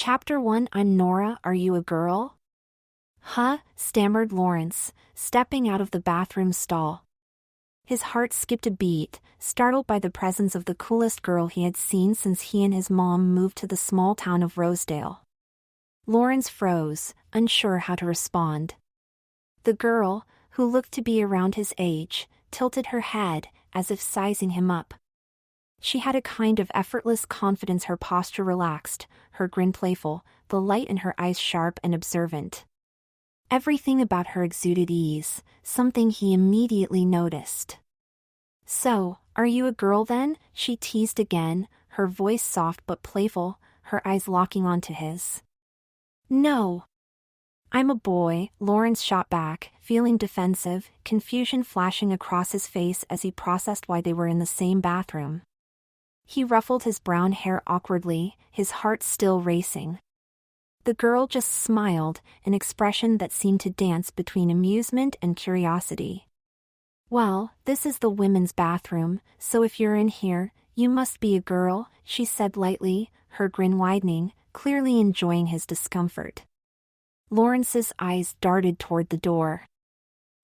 Chapter 1. I'm Nora, are you a girl? Huh, stammered Lawrence, stepping out of the bathroom stall. His heart skipped a beat, startled by the presence of the coolest girl he had seen since he and his mom moved to the small town of Rosedale. Lawrence froze, unsure how to respond. The girl, who looked to be around his age, tilted her head, as if sizing him up. She had a kind of effortless confidence, her posture relaxed, her grin playful, the light in her eyes sharp and observant. Everything about her exuded ease, something he immediately noticed. "So, are you a girl then?" she teased again, her voice soft but playful, her eyes locking onto his. "No. I'm a boy," Lawrence shot back, feeling defensive, confusion flashing across his face as he processed why they were in the same bathroom. He ruffled his brown hair awkwardly, his heart still racing. The girl just smiled, an expression that seemed to dance between amusement and curiosity. "Well, this is the women's bathroom, so if you're in here, you must be a girl," she said lightly, her grin widening, clearly enjoying his discomfort. Lawrence's eyes darted toward the door.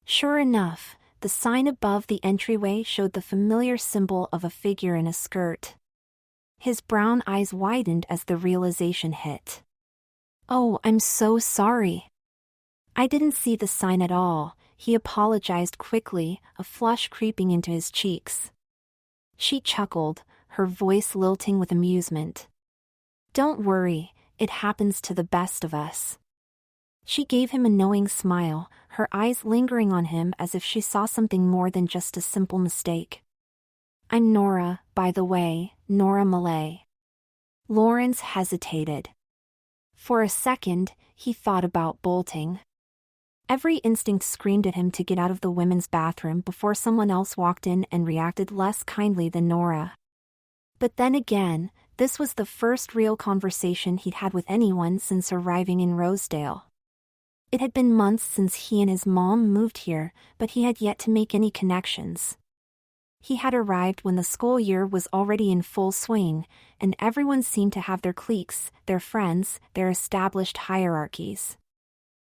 Sure enough, the sign above the entryway showed the familiar symbol of a figure in a skirt. His brown eyes widened as the realization hit. "Oh, I'm so sorry. I didn't see the sign at all," he apologized quickly, a flush creeping into his cheeks. She chuckled, her voice lilting with amusement. "Don't worry, it happens to the best of us." She gave him a knowing smile, her eyes lingering on him as if she saw something more than just a simple mistake. "I'm Nora, by the way, Nora Malay." Lawrence hesitated. For a second, he thought about bolting. Every instinct screamed at him to get out of the women's bathroom before someone else walked in and reacted less kindly than Nora. But then again, this was the first real conversation he'd had with anyone since arriving in Rosedale. It had been months since he and his mom moved here, but he had yet to make any connections. He had arrived when the school year was already in full swing, and everyone seemed to have their cliques, their friends, their established hierarchies.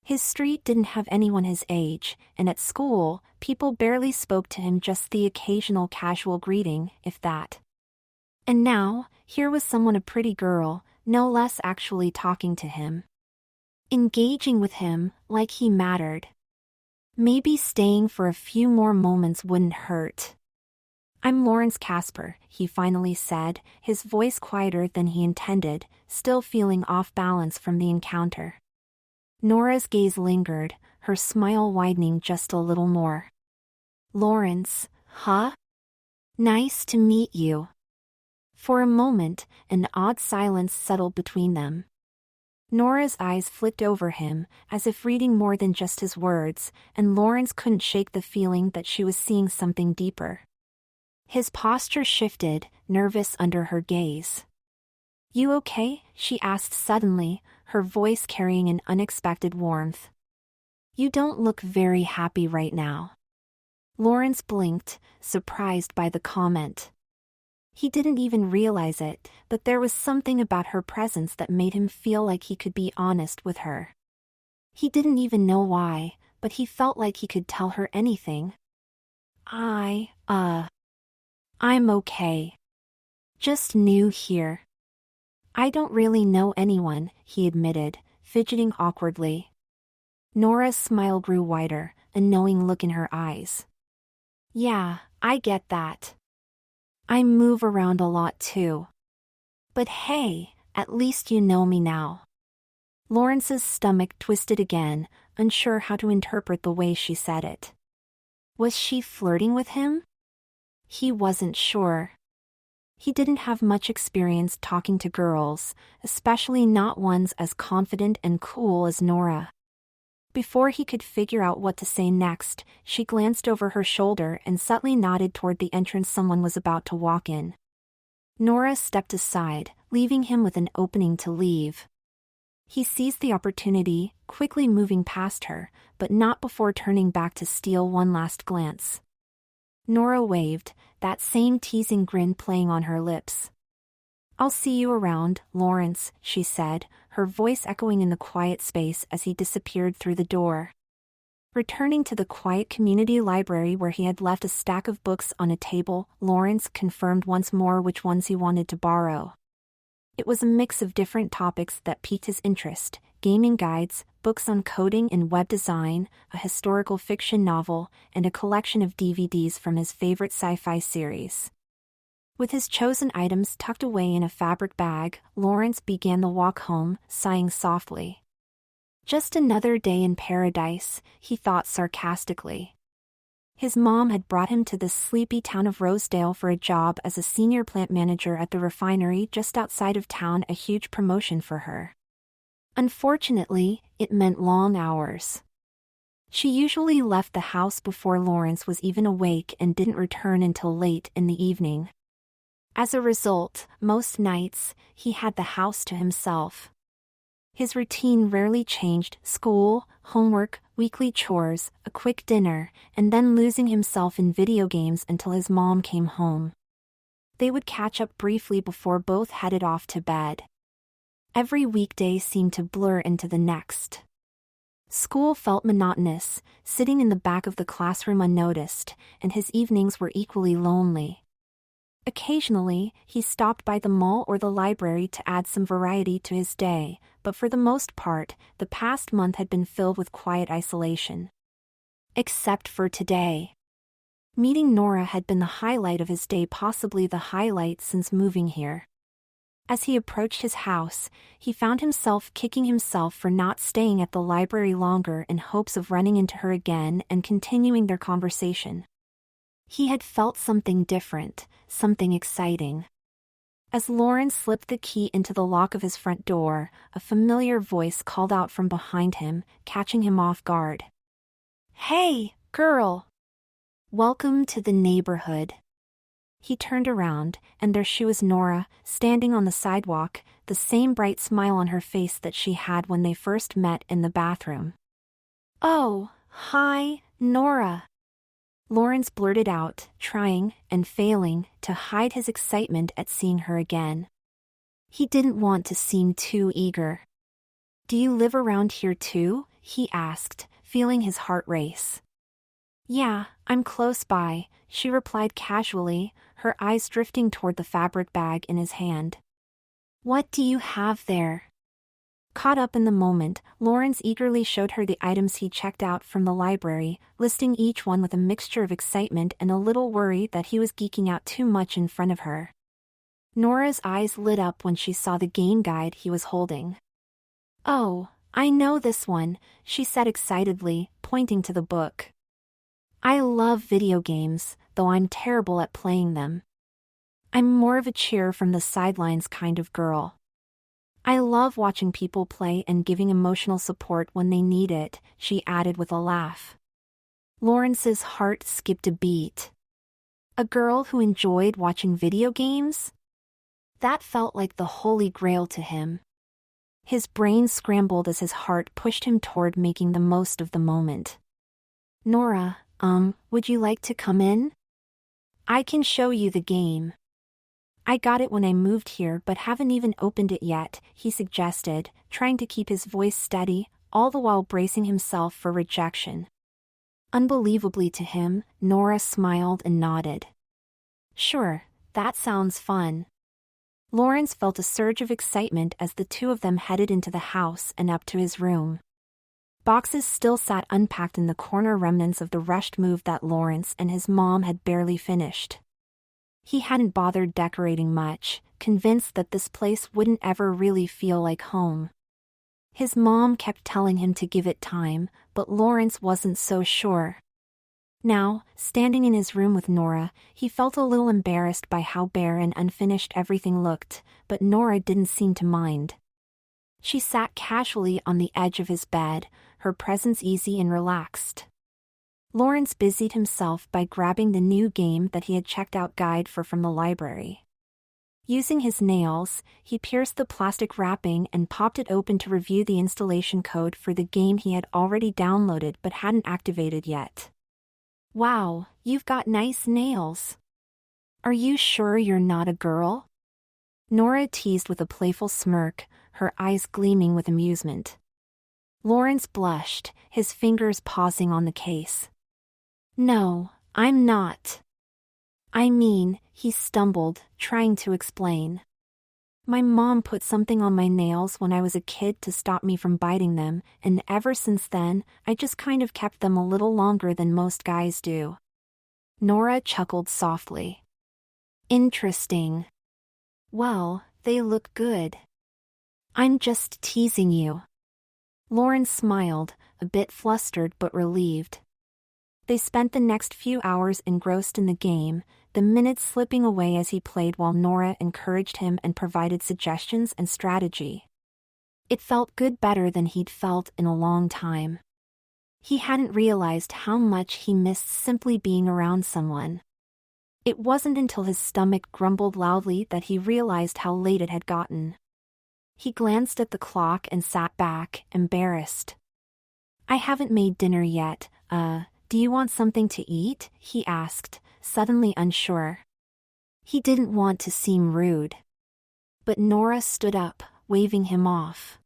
His street didn't have anyone his age, and at school, people barely spoke to him, just the occasional casual greeting, if that. And now, here was someone, a pretty girl, no less, actually talking to him. Engaging with him, like he mattered. Maybe staying for a few more moments wouldn't hurt. "I'm Lawrence Casper," he finally said, his voice quieter than he intended, still feeling off balance from the encounter. Nora's gaze lingered, her smile widening just a little more. "Lawrence, huh? Nice to meet you." For a moment, an odd silence settled between them. Nora's eyes flicked over him, as if reading more than just his words, and Lawrence couldn't shake the feeling that she was seeing something deeper. His posture shifted, nervous under her gaze. "You okay?" she asked suddenly, her voice carrying an unexpected warmth. "You don't look very happy right now." Lawrence blinked, surprised by the comment. He didn't even realize it, but there was something about her presence that made him feel like he could be honest with her. He didn't even know why, but he felt like he could tell her anything. I'm okay. Just new here. I don't really know anyone," he admitted, fidgeting awkwardly. Nora's smile grew wider, a knowing look in her eyes. "Yeah, I get that. I move around a lot too. But hey, at least you know me now." Lawrence's stomach twisted again, unsure how to interpret the way she said it. Was she flirting with him? He wasn't sure. He didn't have much experience talking to girls, especially not ones as confident and cool as Nora. Before he could figure out what to say next, she glanced over her shoulder and subtly nodded toward the entrance someone was about to walk in. Nora stepped aside, leaving him with an opening to leave. He seized the opportunity, quickly moving past her, but not before turning back to steal one last glance. Nora waved, that same teasing grin playing on her lips. "I'll see you around, Lawrence," she said, her voice echoing in the quiet space as he disappeared through the door. Returning to the quiet community library where he had left a stack of books on a table, Lawrence confirmed once more which ones he wanted to borrow. It was a mix of different topics that piqued his interest: gaming guides, books on coding and web design, a historical fiction novel, and a collection of DVDs from his favorite sci-fi series. With his chosen items tucked away in a fabric bag, Lawrence began the walk home, sighing softly. Just another day in paradise, he thought sarcastically. His mom had brought him to the sleepy town of Rosedale for a job as a senior plant manager at the refinery just outside of town, a huge promotion for her. Unfortunately, it meant long hours. She usually left the house before Lawrence was even awake and didn't return until late in the evening. As a result, most nights, he had the house to himself. His routine rarely changed: school, homework, weekly chores, a quick dinner, and then losing himself in video games until his mom came home. They would catch up briefly before both headed off to bed. Every weekday seemed to blur into the next. School felt monotonous, sitting in the back of the classroom unnoticed, and his evenings were equally lonely. Occasionally, he stopped by the mall or the library to add some variety to his day, but for the most part, the past month had been filled with quiet isolation. Except for today. Meeting Nora had been the highlight of his day, possibly the highlight since moving here. As he approached his house, he found himself kicking himself for not staying at the library longer in hopes of running into her again and continuing their conversation. He had felt something different, something exciting. As Lawrence slipped the key into the lock of his front door, a familiar voice called out from behind him, catching him off guard. "Hey, girl! Welcome to the neighborhood." He turned around, and there she was, Nora, standing on the sidewalk, the same bright smile on her face that she had when they first met in the bathroom. "Oh, hi, Nora," Lawrence blurted out, trying, and failing, to hide his excitement at seeing her again. He didn't want to seem too eager. "Do you live around here too?" he asked, feeling his heart race. "Yeah, I'm close by," she replied casually, her eyes drifting toward the fabric bag in his hand. "What do you have there?" Caught up in the moment, Lawrence eagerly showed her the items he checked out from the library, listing each one with a mixture of excitement and a little worry that he was geeking out too much in front of her. Nora's eyes lit up when she saw the game guide he was holding. "Oh, I know this one," she said excitedly, pointing to the book. "I love video games, though I'm terrible at playing them. I'm more of a cheer from the sidelines kind of girl. I love watching people play and giving emotional support when they need it," she added with a laugh. Lawrence's heart skipped a beat. A girl who enjoyed watching video games? That felt like the holy grail to him. His brain scrambled as his heart pushed him toward making the most of the moment. "Nora, would you like to come in? I can show you the game. I got it when I moved here but haven't even opened it yet," he suggested, trying to keep his voice steady, all the while bracing himself for rejection. Unbelievably to him, Nora smiled and nodded. "Sure, that sounds fun." Lawrence felt a surge of excitement as the two of them headed into the house and up to his room. Boxes still sat unpacked in the corner, remnants of the rushed move that Lawrence and his mom had barely finished. He hadn't bothered decorating much, convinced that this place wouldn't ever really feel like home. His mom kept telling him to give it time, but Lawrence wasn't so sure. Now, standing in his room with Nora, he felt a little embarrassed by how bare and unfinished everything looked, but Nora didn't seem to mind. She sat casually on the edge of his bed, her presence easy and relaxed. Lawrence busied himself by grabbing the new game that he had checked out guide for from the library. Using his nails, he pierced the plastic wrapping and popped it open to review the installation code for the game he had already downloaded but hadn't activated yet. "Wow, you've got nice nails. Are you sure you're not a girl?" Nora teased with a playful smirk, her eyes gleaming with amusement. Lawrence blushed, his fingers pausing on the case. "No, I'm not. I mean," he stumbled, trying to explain. "My mom put something on my nails when I was a kid to stop me from biting them, and ever since then, I just kind of kept them a little longer than most guys do." Nora chuckled softly. "Interesting. Well, they look good." "I'm just teasing you." Lawrence smiled, a bit flustered but relieved. They spent the next few hours engrossed in the game, the minutes slipping away as he played while Nora encouraged him and provided suggestions and strategy. It felt good, better than he'd felt in a long time. He hadn't realized how much he missed simply being around someone. It wasn't until his stomach grumbled loudly that he realized how late it had gotten. He glanced at the clock and sat back, embarrassed. "I haven't made dinner yet, do you want something to eat?" he asked, suddenly unsure. He didn't want to seem rude. But Nora stood up, waving him off.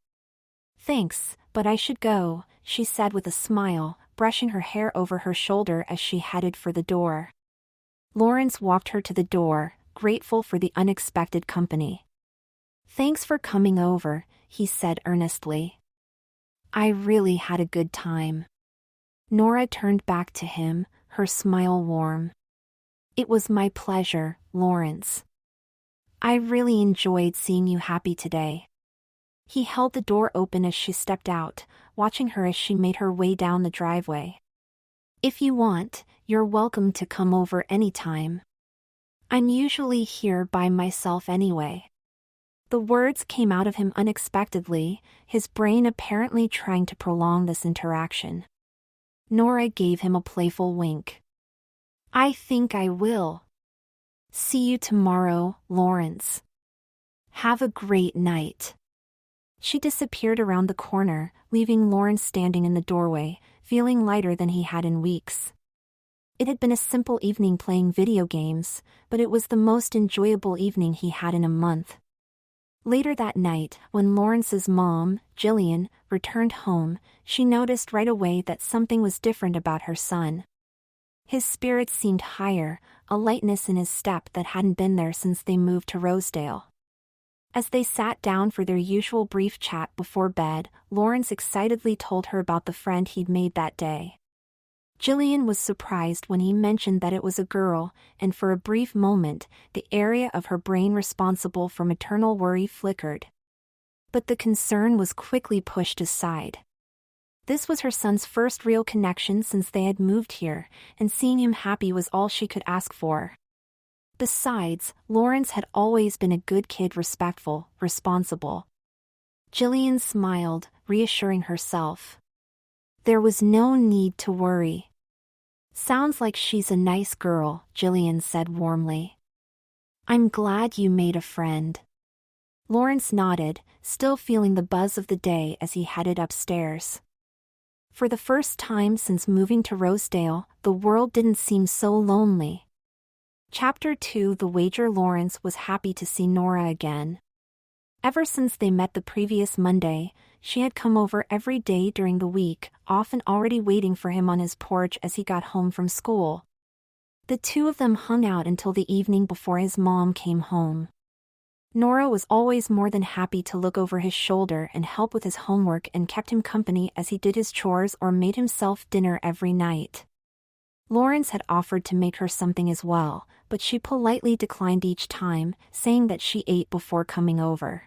"Thanks, but I should go," she said with a smile, brushing her hair over her shoulder as she headed for the door. Lawrence walked her to the door, grateful for the unexpected company. "Thanks for coming over," he said earnestly. "I really had a good time." Nora turned back to him, her smile warm. "It was my pleasure, Lawrence. I really enjoyed seeing you happy today." He held the door open as she stepped out, watching her as she made her way down the driveway. "If you want, you're welcome to come over anytime. I'm usually here by myself anyway." The words came out of him unexpectedly, his brain apparently trying to prolong this interaction. Nora gave him a playful wink. "I think I will. See you tomorrow, Lawrence. Have a great night." She disappeared around the corner, leaving Lawrence standing in the doorway, feeling lighter than he had in weeks. It had been a simple evening playing video games, but it was the most enjoyable evening he had in a month. Later that night, when Lawrence's mom, Jillian, returned home, she noticed right away that something was different about her son. His spirits seemed higher, a lightness in his step that hadn't been there since they moved to Rosedale. As they sat down for their usual brief chat before bed, Lawrence excitedly told her about the friend he'd made that day. Jillian was surprised when he mentioned that it was a girl, and for a brief moment, the area of her brain responsible for maternal worry flickered. But the concern was quickly pushed aside. This was her son's first real connection since they had moved here, and seeing him happy was all she could ask for. Besides, Lawrence had always been a good kid, respectful, responsible. Jillian smiled, reassuring herself. There was no need to worry. "Sounds like she's a nice girl," Jillian said warmly. "I'm glad you made a friend." Lawrence nodded, still feeling the buzz of the day as he headed upstairs. For the first time since moving to Rosedale, the world didn't seem so lonely. Chapter 2: The Wager. Lawrence was happy to see Nora again. Ever since they met the previous Monday, she had come over every day during the week, often already waiting for him on his porch as he got home from school. The two of them hung out until the evening before his mom came home. Nora was always more than happy to look over his shoulder and help with his homework and kept him company as he did his chores or made himself dinner every night. Lawrence had offered to make her something as well, but she politely declined each time, saying that she ate before coming over.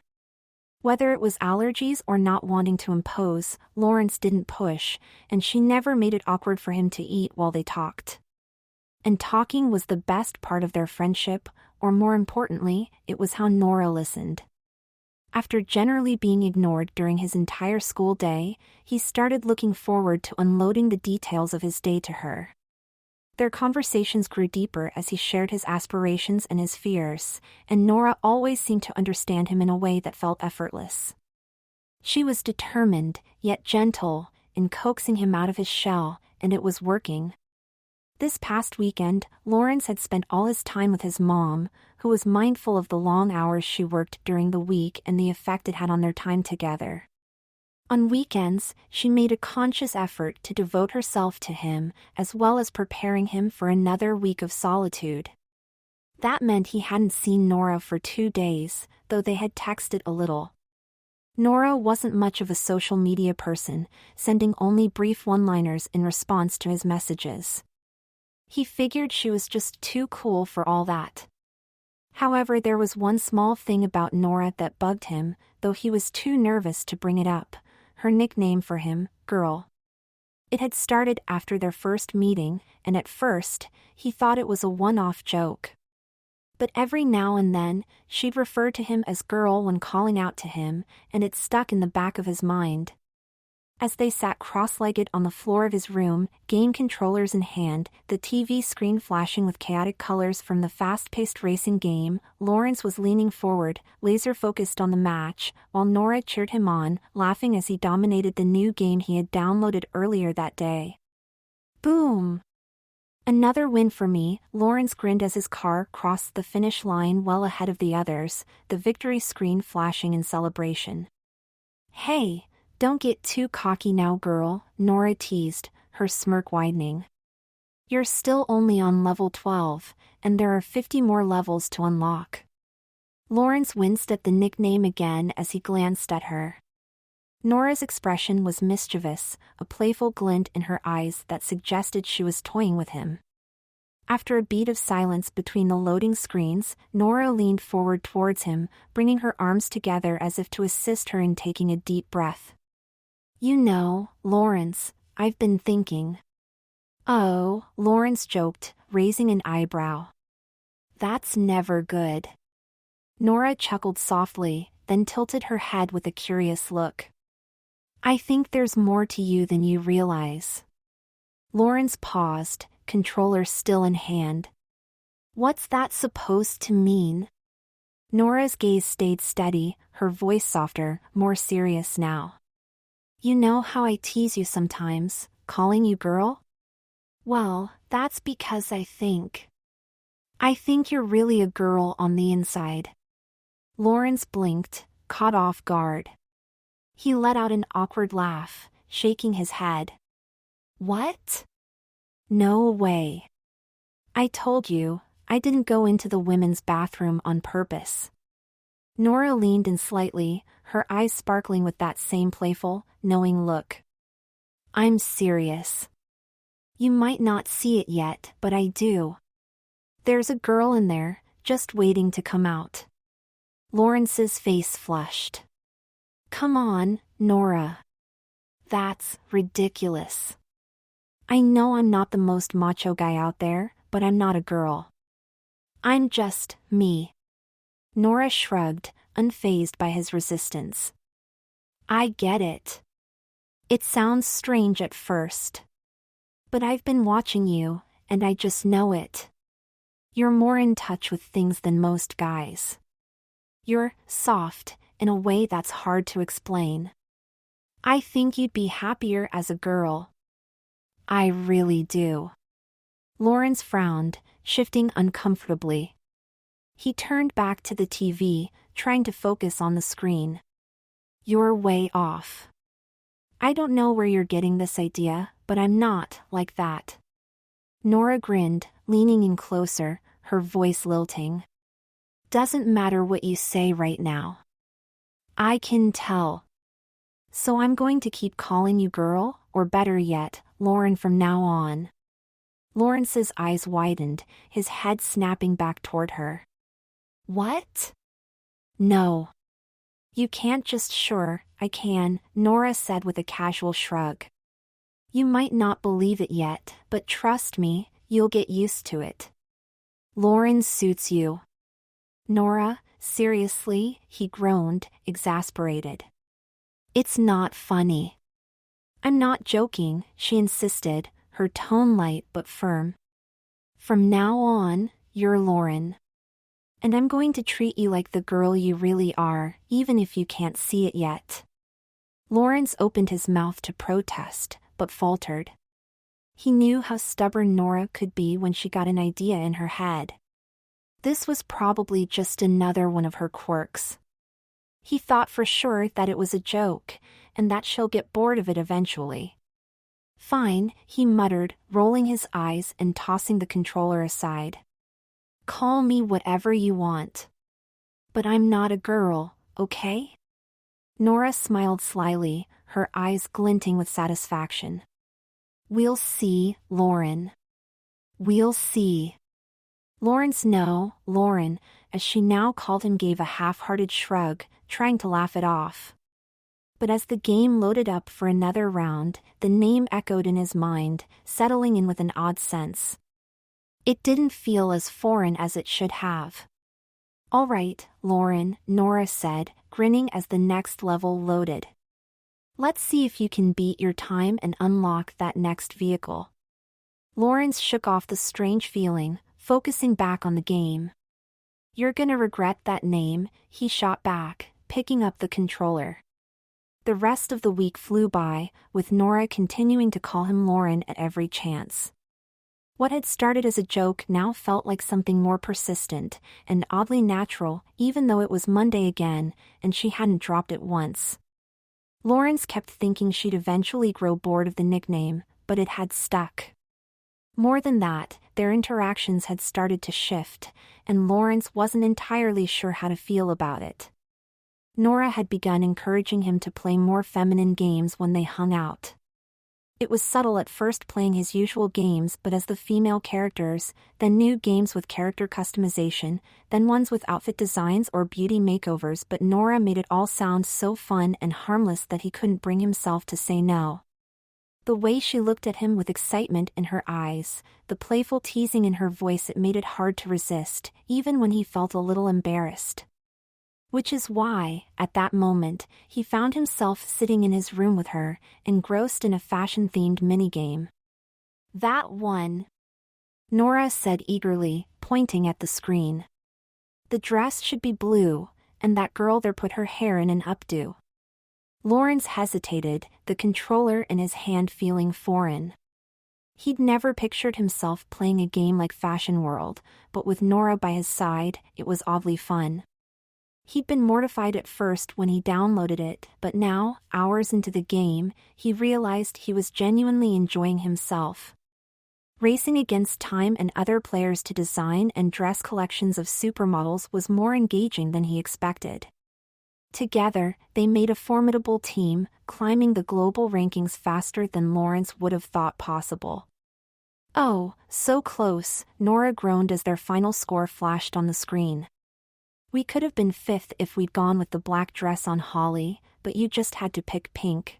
Whether it was allergies or not wanting to impose, Lawrence didn't push, and she never made it awkward for him to eat while they talked. And talking was the best part of their friendship, or more importantly, it was how Nora listened. After generally being ignored during his entire school day, he started looking forward to unloading the details of his day to her. Their conversations grew deeper as he shared his aspirations and his fears, and Nora always seemed to understand him in a way that felt effortless. She was determined, yet gentle, in coaxing him out of his shell, and it was working. This past weekend, Lawrence had spent all his time with his mom, who was mindful of the long hours she worked during the week and the effect it had on their time together. On weekends, she made a conscious effort to devote herself to him, as well as preparing him for another week of solitude. That meant he hadn't seen Nora for 2 days, though they had texted a little. Nora wasn't much of a social media person, sending only brief one-liners in response to his messages. He figured she was just too cool for all that. However, there was one small thing about Nora that bugged him, though he was too nervous to bring it up: her nickname for him, Girl. It had started after their first meeting, and at first, he thought it was a one-off joke. But every now and then, she'd refer to him as Girl when calling out to him, and it stuck in the back of his mind. As they sat cross-legged on the floor of his room, game controllers in hand, the TV screen flashing with chaotic colors from the fast-paced racing game, Lawrence was leaning forward, laser-focused on the match, while Nora cheered him on, laughing as he dominated the new game he had downloaded earlier that day. Boom! Another win for me, Lawrence grinned as his car crossed the finish line well ahead of the others, the victory screen flashing in celebration. Hey! Don't get too cocky now, girl, Nora teased, her smirk widening. You're still only on level 12, and there are 50 more levels to unlock. Lawrence winced at the nickname again as he glanced at her. Nora's expression was mischievous, a playful glint in her eyes that suggested she was toying with him. After a beat of silence between the loading screens, Nora leaned forward towards him, bringing her arms together as if to assist her in taking a deep breath. You know, Lawrence, I've been thinking. Oh, Lawrence joked, raising an eyebrow. That's never good. Nora chuckled softly, then tilted her head with a curious look. I think there's more to you than you realize. Lawrence paused, controller still in hand. What's that supposed to mean? Nora's gaze stayed steady, her voice softer, more serious now. You know how I tease you sometimes, calling you girl? Well, that's because I think you're really a girl on the inside. Lawrence blinked, caught off guard. He let out an awkward laugh, shaking his head. What? No way. I told you, I didn't go into the women's bathroom on purpose. Nora leaned in slightly, her eyes sparkling with that same playful, knowing look. I'm serious. You might not see it yet, but I do. There's a girl in there, just waiting to come out. Lawrence's face flushed. Come on, Nora. That's ridiculous. I know I'm not the most macho guy out there, but I'm not a girl. I'm just me. Nora shrugged, unfazed by his resistance. I get it. It sounds strange at first. But I've been watching you, and I just know it. You're more in touch with things than most guys. You're soft, in a way that's hard to explain. I think you'd be happier as a girl. I really do. Lawrence frowned, shifting uncomfortably. He turned back to the TV, trying to focus on the screen. You're way off. I don't know where you're getting this idea, but I'm not like that. Nora grinned, leaning in closer, her voice lilting. Doesn't matter what you say right now. I can tell. So I'm going to keep calling you girl, or better yet, Lauren from now on. Lawrence's eyes widened, his head snapping back toward her. What? No. You can't just sure, I can, Nora said with a casual shrug. You might not believe it yet, but trust me, you'll get used to it. Lauren suits you. Nora, seriously, he groaned, exasperated. It's not funny. I'm not joking, she insisted, her tone light but firm. From now on, you're Lauren. And I'm going to treat you like the girl you really are, even if you can't see it yet. Lawrence opened his mouth to protest, but faltered. He knew how stubborn Nora could be when she got an idea in her head. This was probably just another one of her quirks. He thought for sure that it was a joke, and that she'll get bored of it eventually. Fine, he muttered, rolling his eyes and tossing the controller aside. Call me whatever you want. But I'm not a girl, okay? Nora smiled slyly, her eyes glinting with satisfaction. We'll see, Lauren. We'll see. Lauren's no, Lauren, as she now called him, gave a half-hearted shrug, trying to laugh it off. But as the game loaded up for another round, the name echoed in his mind, settling in with an odd sense. It didn't feel as foreign as it should have. All right, Lauren, Nora said, grinning as the next level loaded. Let's see if you can beat your time and unlock that next vehicle. Lawrence shook off the strange feeling, focusing back on the game. You're gonna regret that name, he shot back, picking up the controller. The rest of the week flew by, with Nora continuing to call him Lauren at every chance. What had started as a joke now felt like something more persistent, and oddly natural, even though it was Monday again, and she hadn't dropped it once. Lawrence kept thinking she'd eventually grow bored of the nickname, but it had stuck. More than that, their interactions had started to shift, and Lawrence wasn't entirely sure how to feel about it. Nora had begun encouraging him to play more feminine games when they hung out. It was subtle at first, playing his usual games but as the female characters, then new games with character customization, then ones with outfit designs or beauty makeovers, but Nora made it all sound so fun and harmless that he couldn't bring himself to say no. The way she looked at him with excitement in her eyes, the playful teasing in her voice, it made it hard to resist, even when he felt a little embarrassed. Which is why, at that moment, he found himself sitting in his room with her, engrossed in a fashion-themed minigame. That one, Nora said eagerly, pointing at the screen. The dress should be blue, and that girl there put her hair in an updo. Lawrence hesitated, the controller in his hand feeling foreign. He'd never pictured himself playing a game like Fashion World, but with Nora by his side, it was oddly fun. He'd been mortified at first when he downloaded it, but now, hours into the game, he realized he was genuinely enjoying himself. Racing against time and other players to design and dress collections of supermodels was more engaging than he expected. Together, they made a formidable team, climbing the global rankings faster than Lawrence would have thought possible. Oh, so close, Nora groaned as their final score flashed on the screen. We could have been 5th if we'd gone with the black dress on Holly, but you just had to pick pink.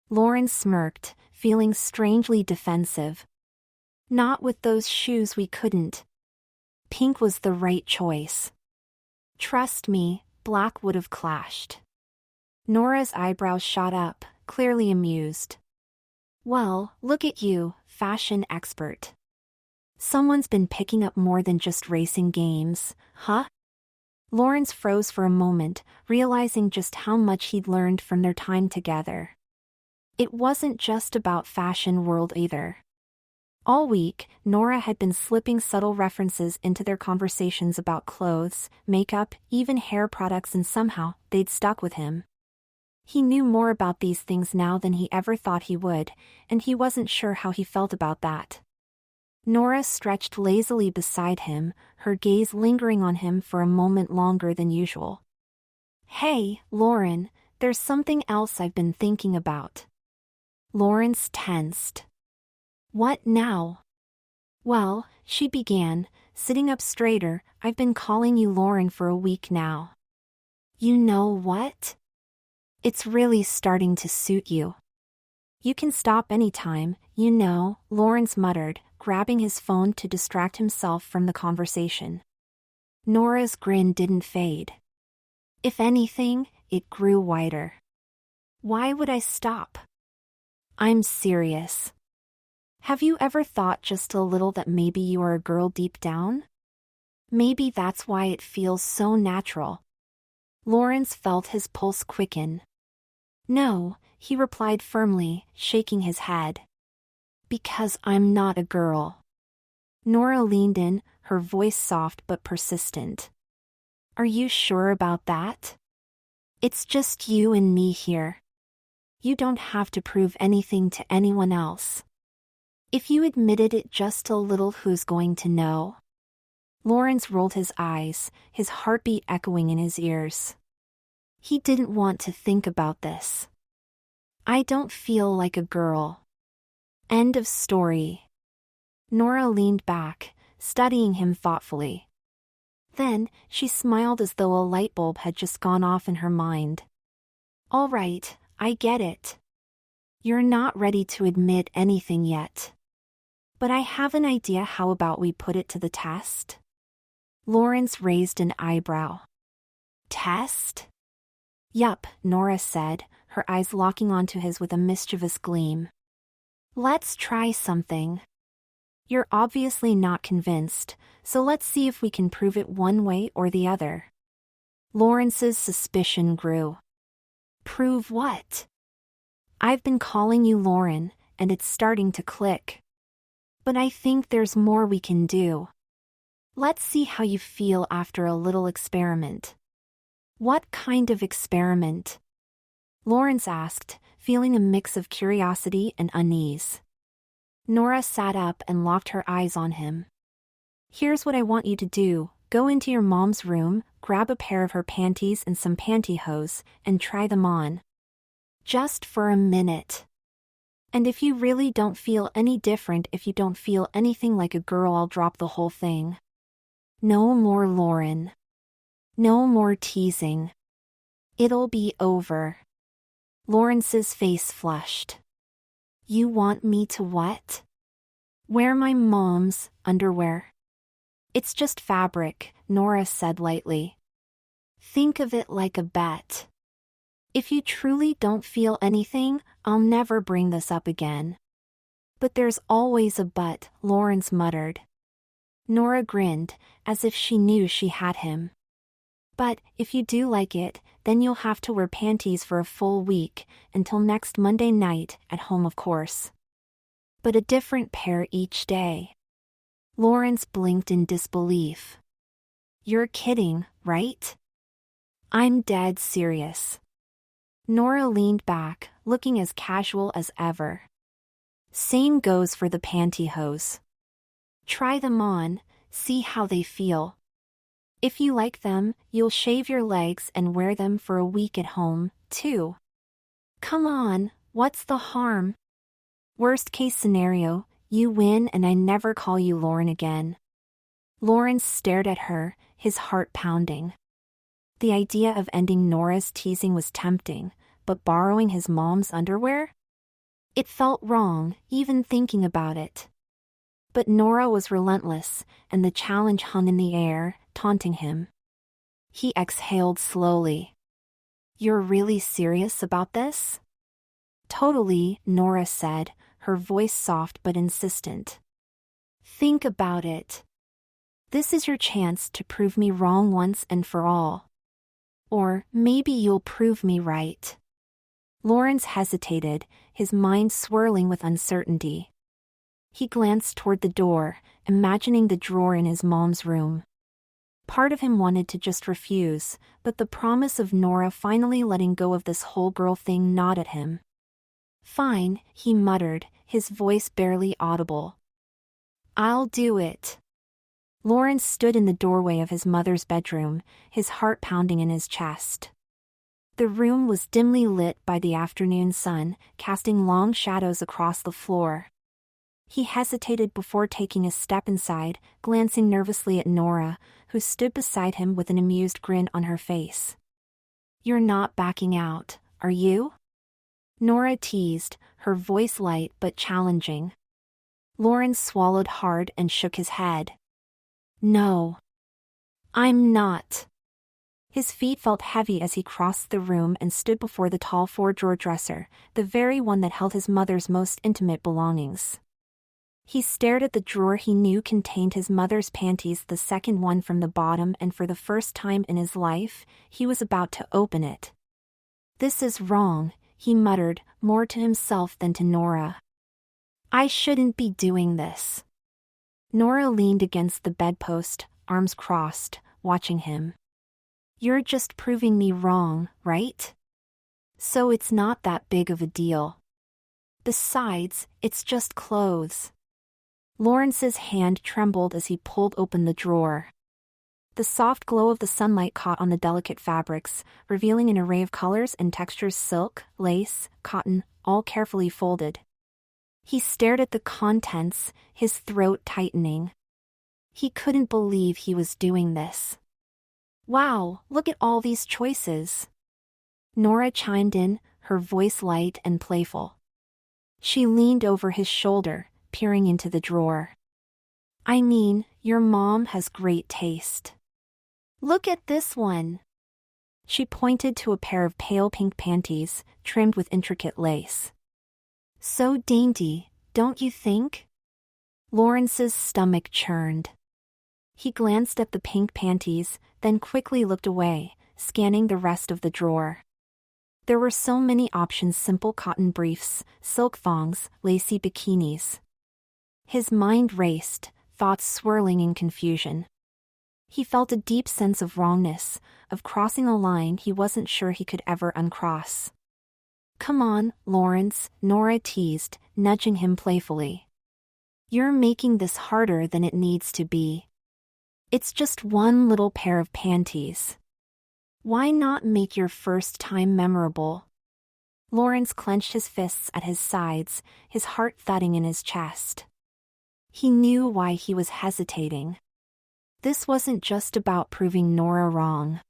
Lawrence smirked, feeling strangely defensive. Not with those shoes, we couldn't. Pink was the right choice. Trust me, black would have clashed. Nora's eyebrows shot up, clearly amused. Well, look at you, fashion expert. Someone's been picking up more than just racing games, huh? Lawrence froze for a moment, realizing just how much he'd learned from their time together. It wasn't just about Fashion World either. All week, Nora had been slipping subtle references into their conversations about clothes, makeup, even hair products, and somehow, they'd stuck with him. He knew more about these things now than he ever thought he would, and he wasn't sure how he felt about that. Nora stretched lazily beside him, her gaze lingering on him for a moment longer than usual. Hey, Lauren, there's something else I've been thinking about. Lawrence tensed. What now? Well, she began, sitting up straighter, I've been calling you Lauren for a week now. You know what? It's really starting to suit you. You can stop anytime, you know, Lawrence muttered, grabbing his phone to distract himself from the conversation. Nora's grin didn't fade. If anything, it grew wider. Why would I stop? I'm serious. Have you ever thought just a little that maybe you are a girl deep down? Maybe that's why it feels so natural. Lawrence felt his pulse quicken. No, he replied firmly, shaking his head. Because I'm not a girl. Nora leaned in, her voice soft but persistent. Are you sure about that? It's just you and me here. You don't have to prove anything to anyone else. If you admitted it just a little, who's going to know? Lawrence rolled his eyes, his heartbeat echoing in his ears. He didn't want to think about this. I don't feel like a girl. End of story. Nora leaned back, studying him thoughtfully. Then, she smiled as though a light bulb had just gone off in her mind. All right, I get it. You're not ready to admit anything yet. But I have an idea. How about we put it to the test? Lawrence raised an eyebrow. Test? Yup, Nora said, her eyes locking onto his with a mischievous gleam. Let's try something. You're obviously not convinced, so let's see if we can prove it one way or the other. Lawrence's suspicion grew. Prove what? I've been calling you Lauren, and it's starting to click. But I think there's more we can do. Let's see how you feel after a little experiment. What kind of experiment? Lawrence asked, feeling a mix of curiosity and unease. Nora sat up and locked her eyes on him. Here's what I want you to do. Go into your mom's room, grab a pair of her panties and some pantyhose, and try them on. Just for a minute. And if you really don't feel any different, if you don't feel anything like a girl, I'll drop the whole thing. No more Lauren. No more teasing. It'll be over. Lawrence's face flushed. You want me to what? Wear my mom's underwear. It's just fabric, Nora said lightly. Think of it like a bet. If you truly don't feel anything, I'll never bring this up again. But there's always a but, Lawrence muttered. Nora grinned, as if she knew she had him. But, if you do like it, then you'll have to wear panties for a full week, until next Monday night, at home of course. But a different pair each day. Lawrence blinked in disbelief. You're kidding, right? I'm dead serious. Nora leaned back, looking as casual as ever. Same goes for the pantyhose. Try them on, see how they feel. If you like them, you'll shave your legs and wear them for a week at home, too. Come on, what's the harm? Worst case scenario, you win and I never call you Lauren again. Lawrence stared at her, his heart pounding. The idea of ending Nora's teasing was tempting, but borrowing his mom's underwear? It felt wrong, even thinking about it. But Nora was relentless, and the challenge hung in the air, taunting him. He exhaled slowly. You're really serious about this? Totally, Nora said, her voice soft but insistent. Think about it. This is your chance to prove me wrong once and for all. Or maybe you'll prove me right. Lawrence hesitated, his mind swirling with uncertainty. He glanced toward the door, imagining the drawer in his mom's room. Part of him wanted to just refuse, but the promise of Nora finally letting go of this whole girl thing gnawed at him. Fine, he muttered, his voice barely audible. I'll do it. Lawrence stood in the doorway of his mother's bedroom, his heart pounding in his chest. The room was dimly lit by the afternoon sun, casting long shadows across the floor. He hesitated before taking a step inside, glancing nervously at Nora, who stood beside him with an amused grin on her face. You're not backing out, are you? Nora teased, her voice light but challenging. Lawrence swallowed hard and shook his head. No. I'm not. His feet felt heavy as he crossed the room and stood before the tall four-drawer dresser, the very one that held his mother's most intimate belongings. He stared at the drawer he knew contained his mother's panties, the second one from the bottom, and for the first time in his life, he was about to open it. This is wrong, he muttered, more to himself than to Nora. I shouldn't be doing this. Nora leaned against the bedpost, arms crossed, watching him. You're just proving me wrong, right? So it's not that big of a deal. Besides, it's just clothes. Lawrence's hand trembled as he pulled open the drawer. The soft glow of the sunlight caught on the delicate fabrics, revealing an array of colors and textures: silk, lace, cotton, all carefully folded. He stared at the contents, his throat tightening. He couldn't believe he was doing this. Wow, look at all these choices. Nora chimed in, her voice light and playful. She leaned over his shoulder, peering into the drawer. I mean, your mom has great taste. Look at this one. She pointed to a pair of pale pink panties, trimmed with intricate lace. So dainty, don't you think? Lawrence's stomach churned. He glanced at the pink panties, then quickly looked away, scanning the rest of the drawer. There were so many options: simple cotton briefs, silk thongs, lacy bikinis. His mind raced, thoughts swirling in confusion. He felt a deep sense of wrongness, of crossing a line he wasn't sure he could ever uncross. Come on, Lawrence, Nora teased, nudging him playfully. You're making this harder than it needs to be. It's just one little pair of panties. Why not make your first time memorable? Lawrence clenched his fists at his sides, his heart thudding in his chest. He knew why he was hesitating. This wasn't just about proving Nora wrong.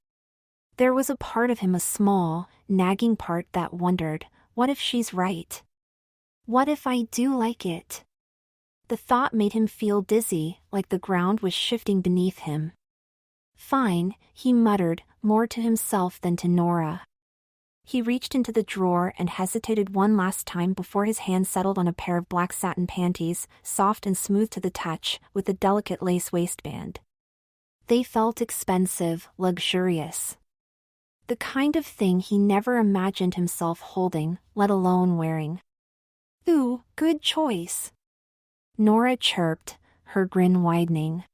There was a part of him, a small, nagging part that wondered, what if she's right? What if I do like it? The thought made him feel dizzy, like the ground was shifting beneath him. Fine, he muttered, more to himself than to Nora. He reached into the drawer and hesitated one last time before his hand settled on a pair of black satin panties, soft and smooth to the touch, with a delicate lace waistband. They felt expensive, luxurious. The kind of thing he never imagined himself holding, let alone wearing. Ooh, good choice. Nora chirped, her grin widening.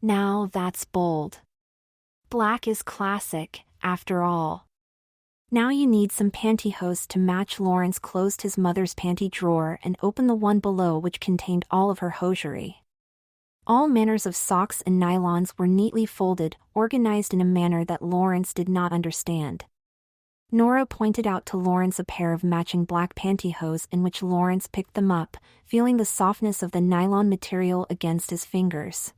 Now that's bold. Black is classic, after all. Now you need some pantyhose to match. Lawrence closed his mother's panty drawer and opened the one below, which contained all of her hosiery. All manners of socks and nylons were neatly folded, organized in a manner that Lawrence did not understand. Nora pointed out to Lawrence a pair of matching black pantyhose, in which Lawrence picked them up, feeling the softness of the nylon material against his fingers.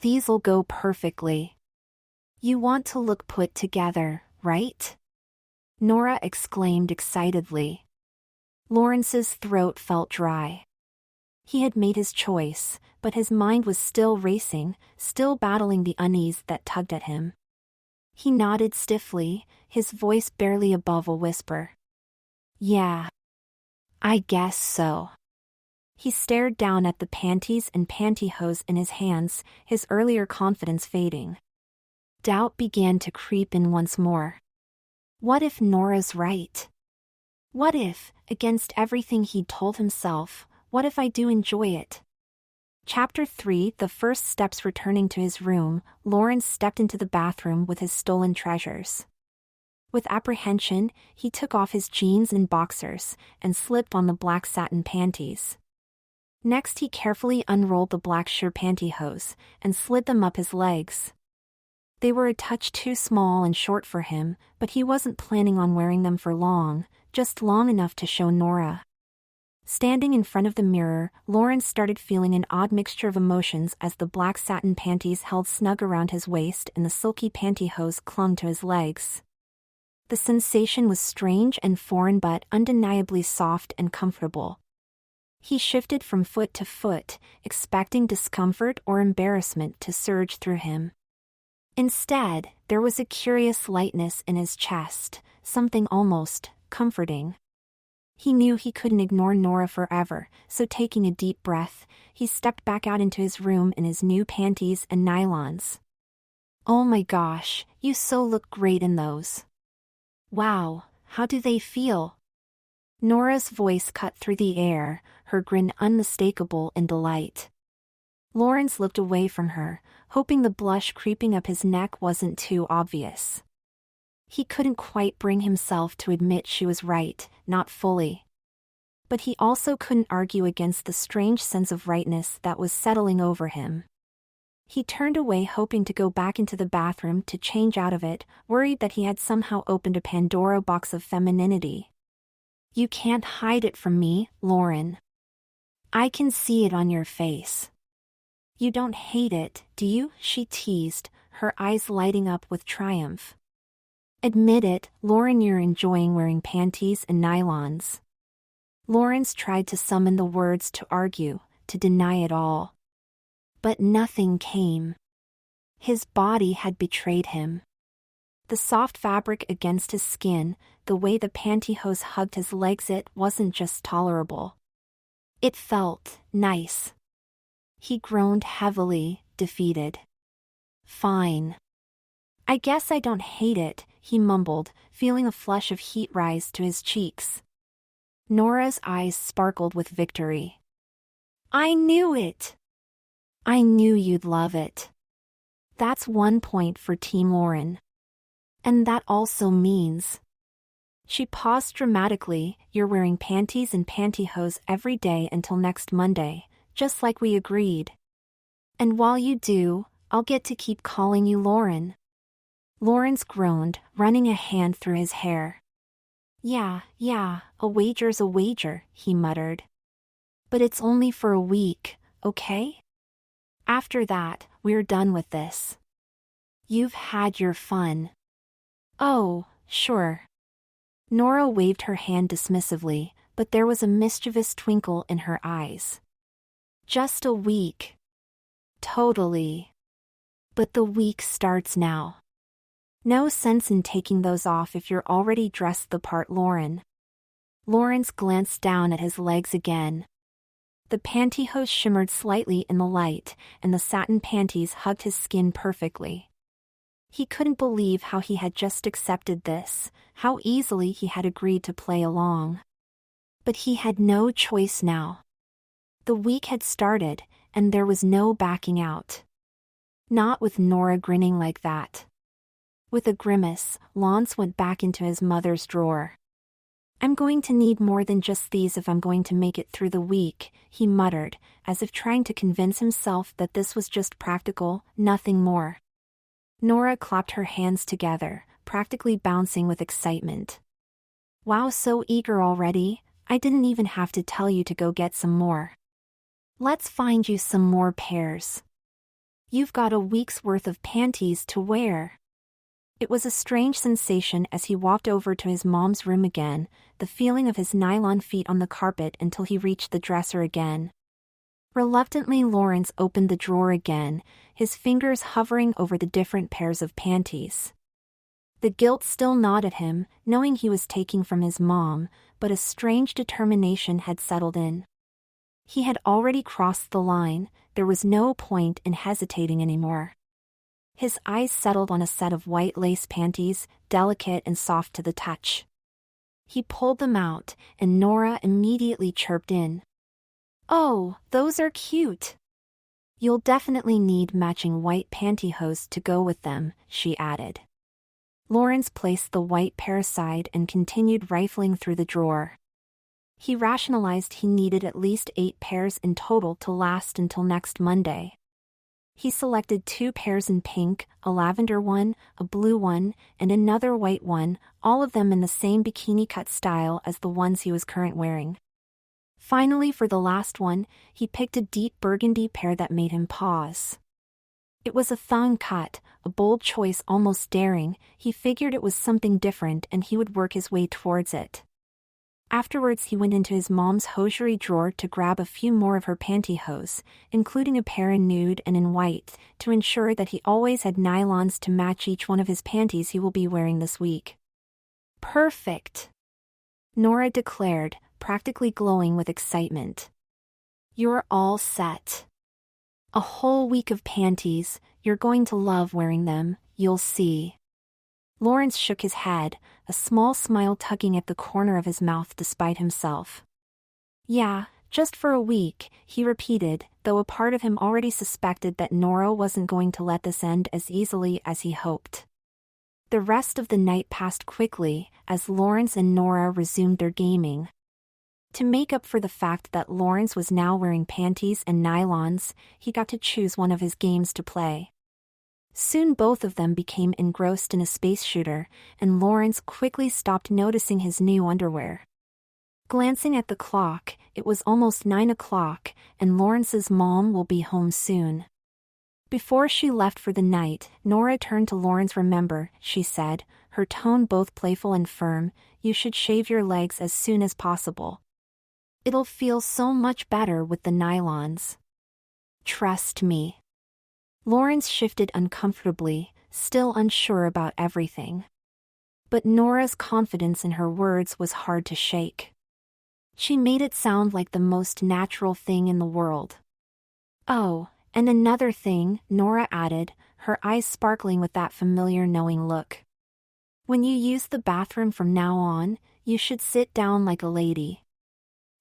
These'll go perfectly. You want to look put together, right? Nora exclaimed excitedly. Lawrence's throat felt dry. He had made his choice, but his mind was still racing, still battling the unease that tugged at him. He nodded stiffly, his voice barely above a whisper. Yeah. I guess so. He stared down at the panties and pantyhose in his hands, his earlier confidence fading. Doubt began to creep in once more. What if Nora's right? What if, against everything he'd told himself, what if I do enjoy it? Chapter 3: The first steps. Returning to his room, Lawrence stepped into the bathroom with his stolen treasures. With apprehension, he took off his jeans and boxers, and slipped on the black satin panties. Next he carefully unrolled the black sheer pantyhose, and slid them up his legs. They were a touch too small and short for him, but he wasn't planning on wearing them for long, just long enough to show Nora. Standing in front of the mirror, Lawrence started feeling an odd mixture of emotions as the black satin panties held snug around his waist and the silky pantyhose clung to his legs. The sensation was strange and foreign but undeniably soft and comfortable. He shifted from foot to foot, expecting discomfort or embarrassment to surge through him. Instead, there was a curious lightness in his chest, something almost comforting. He knew he couldn't ignore Nora forever, so taking a deep breath, he stepped back out into his room in his new panties and nylons. Oh my gosh, you so look great in those. Wow, how do they feel? Nora's voice cut through the air, her grin unmistakable in delight. Lawrence looked away from her, hoping the blush creeping up his neck wasn't too obvious. He couldn't quite bring himself to admit she was right, not fully. But he also couldn't argue against the strange sense of rightness that was settling over him. He turned away, hoping to go back into the bathroom to change out of it, worried that he had somehow opened a Pandora box of femininity. "You can't hide it from me, Lauren. I can see it on your face. You don't hate it, do you?" she teased, her eyes lighting up with triumph. "Admit it, Lauren, you're enjoying wearing panties and nylons." Lawrence tried to summon the words to argue, to deny it all. But nothing came. His body had betrayed him. The soft fabric against his skin, the way the pantyhose hugged his legs, it wasn't just tolerable. It felt nice. He groaned heavily, defeated. "Fine. I guess I don't hate it," he mumbled, feeling a flush of heat rise to his cheeks. Nora's eyes sparkled with victory. "I knew it! I knew you'd love it." That's 1 point for Team Lauren. And that also means... She paused dramatically, "You're wearing panties and pantyhose every day until next Monday, just like we agreed. And while you do, I'll get to keep calling you Lauren." Lawrence groaned, running a hand through his hair. Yeah, a wager's a wager," he muttered. "But it's only for a week, okay? After that, we're done with this. You've had your fun." "Oh, sure." Nora waved her hand dismissively, but there was a mischievous twinkle in her eyes. "Just a week." "Totally. But the week starts now. No sense in taking those off if you're already dressed the part, Lauren." Lawrence glanced down at his legs again. The pantyhose shimmered slightly in the light, and the satin panties hugged his skin perfectly. He couldn't believe how he had just accepted this, how easily he had agreed to play along. But he had no choice now. The week had started, and there was no backing out. Not with Nora grinning like that. With a grimace, Lawrence went back into his mother's drawer. "I'm going to need more than just these if I'm going to make it through the week," he muttered, as if trying to convince himself that this was just practical, nothing more. Nora clapped her hands together, practically bouncing with excitement. "Wow, so eager already? I didn't even have to tell you to go get some more. Let's find you some more pairs. You've got a week's worth of panties to wear." It was a strange sensation as he walked over to his mom's room again, the feeling of his nylon feet on the carpet until he reached the dresser again. Reluctantly, Lawrence opened the drawer again, his fingers hovering over the different pairs of panties. The guilt still gnawed at him, knowing he was taking from his mom, but a strange determination had settled in. He had already crossed the line, there was no point in hesitating anymore. His eyes settled on a set of white lace panties, delicate and soft to the touch. He pulled them out, and Nora immediately chirped in. "Oh, those are cute. You'll definitely need matching white pantyhose to go with them," she added. Lawrence placed the white pair aside and continued rifling through the drawer. He rationalized he needed at least 8 pairs in total to last until next Monday. He selected 2 pairs in pink, a lavender one, a blue one, and another white one, all of them in the same bikini cut style as the ones he was currently wearing. Finally, for the last one, he picked a deep burgundy pair that made him pause. It was a thong cut, a bold choice, almost daring. He figured it was something different and he would work his way towards it. Afterwards, he went into his mom's hosiery drawer to grab a few more of her pantyhose, including a pair in nude and in white, to ensure that he always had nylons to match each one of his panties he will be wearing this week. "Perfect," Nora declared, practically glowing with excitement. "You're all set. A whole week of panties, you're going to love wearing them, you'll see." Lawrence shook his head, a small smile tugging at the corner of his mouth despite himself. "Yeah, just for a week," he repeated, though a part of him already suspected that Nora wasn't going to let this end as easily as he hoped. The rest of the night passed quickly, as Lawrence and Nora resumed their gaming. To make up for the fact that Lawrence was now wearing panties and nylons, he got to choose one of his games to play. Soon both of them became engrossed in a space shooter, and Lawrence quickly stopped noticing his new underwear. Glancing at the clock, it was almost 9 o'clock, and Lawrence's mom will be home soon. Before she left for the night, Nora turned to Lawrence. "Remember," she said, her tone both playful and firm, "you should shave your legs as soon as possible. It'll feel so much better with the nylons. Trust me." Lawrence shifted uncomfortably, still unsure about everything. But Nora's confidence in her words was hard to shake. She made it sound like the most natural thing in the world. "Oh, and another thing," Nora added, her eyes sparkling with that familiar knowing look. "When you use the bathroom from now on, you should sit down like a lady.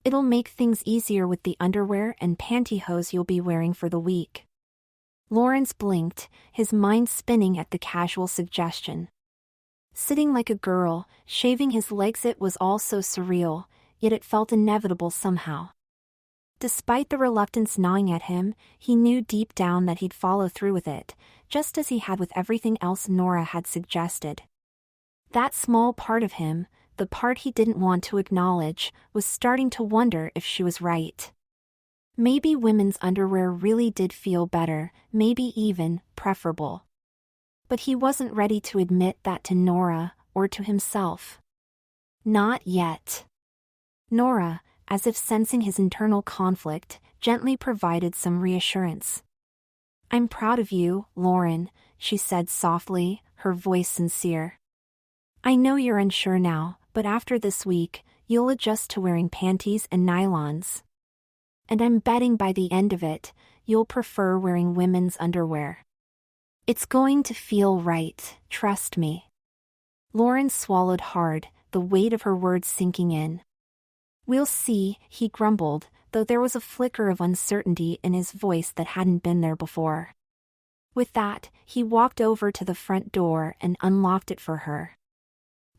It'll make things easier with the underwear and pantyhose you'll be wearing for the week." Lawrence blinked, his mind spinning at the casual suggestion. Sitting like a girl, shaving his legs, it was all so surreal, yet it felt inevitable somehow. Despite the reluctance gnawing at him, he knew deep down that he'd follow through with it, just as he had with everything else Nora had suggested. That small part of him, the part he didn't want to acknowledge, was starting to wonder if she was right. Maybe women's underwear really did feel better, maybe even preferable. But he wasn't ready to admit that to Nora, or to himself. Not yet. Nora, as if sensing his internal conflict, gently provided some reassurance. "I'm proud of you, Lauren," she said softly, her voice sincere. "I know you're unsure now, but after this week, you'll adjust to wearing panties and nylons. And I'm betting by the end of it, you'll prefer wearing women's underwear. It's going to feel right, trust me." Lauren swallowed hard, the weight of her words sinking in. "We'll see," he grumbled, though there was a flicker of uncertainty in his voice that hadn't been there before. With that, he walked over to the front door and unlocked it for her.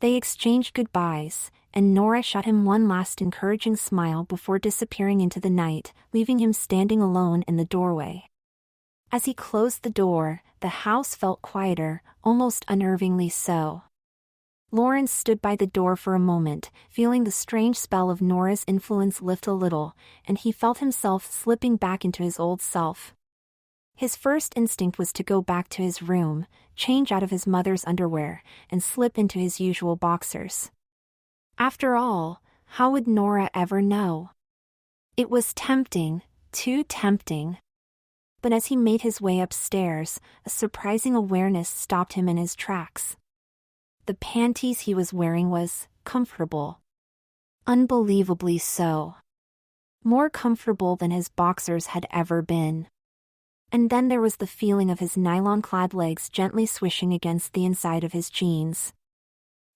They exchanged goodbyes, and Nora shot him one last encouraging smile before disappearing into the night, leaving him standing alone in the doorway. As he closed the door, the house felt quieter, almost unnervingly so. Lawrence stood by the door for a moment, feeling the strange spell of Nora's influence lift a little, and he felt himself slipping back into his old self. His first instinct was to go back to his room, change out of his mother's underwear, and slip into his usual boxers. After all, how would Nora ever know? It was tempting, too tempting. But as he made his way upstairs, a surprising awareness stopped him in his tracks. The panties he was wearing was comfortable. Unbelievably so. More comfortable than his boxers had ever been. And then there was the feeling of his nylon-clad legs gently swishing against the inside of his jeans.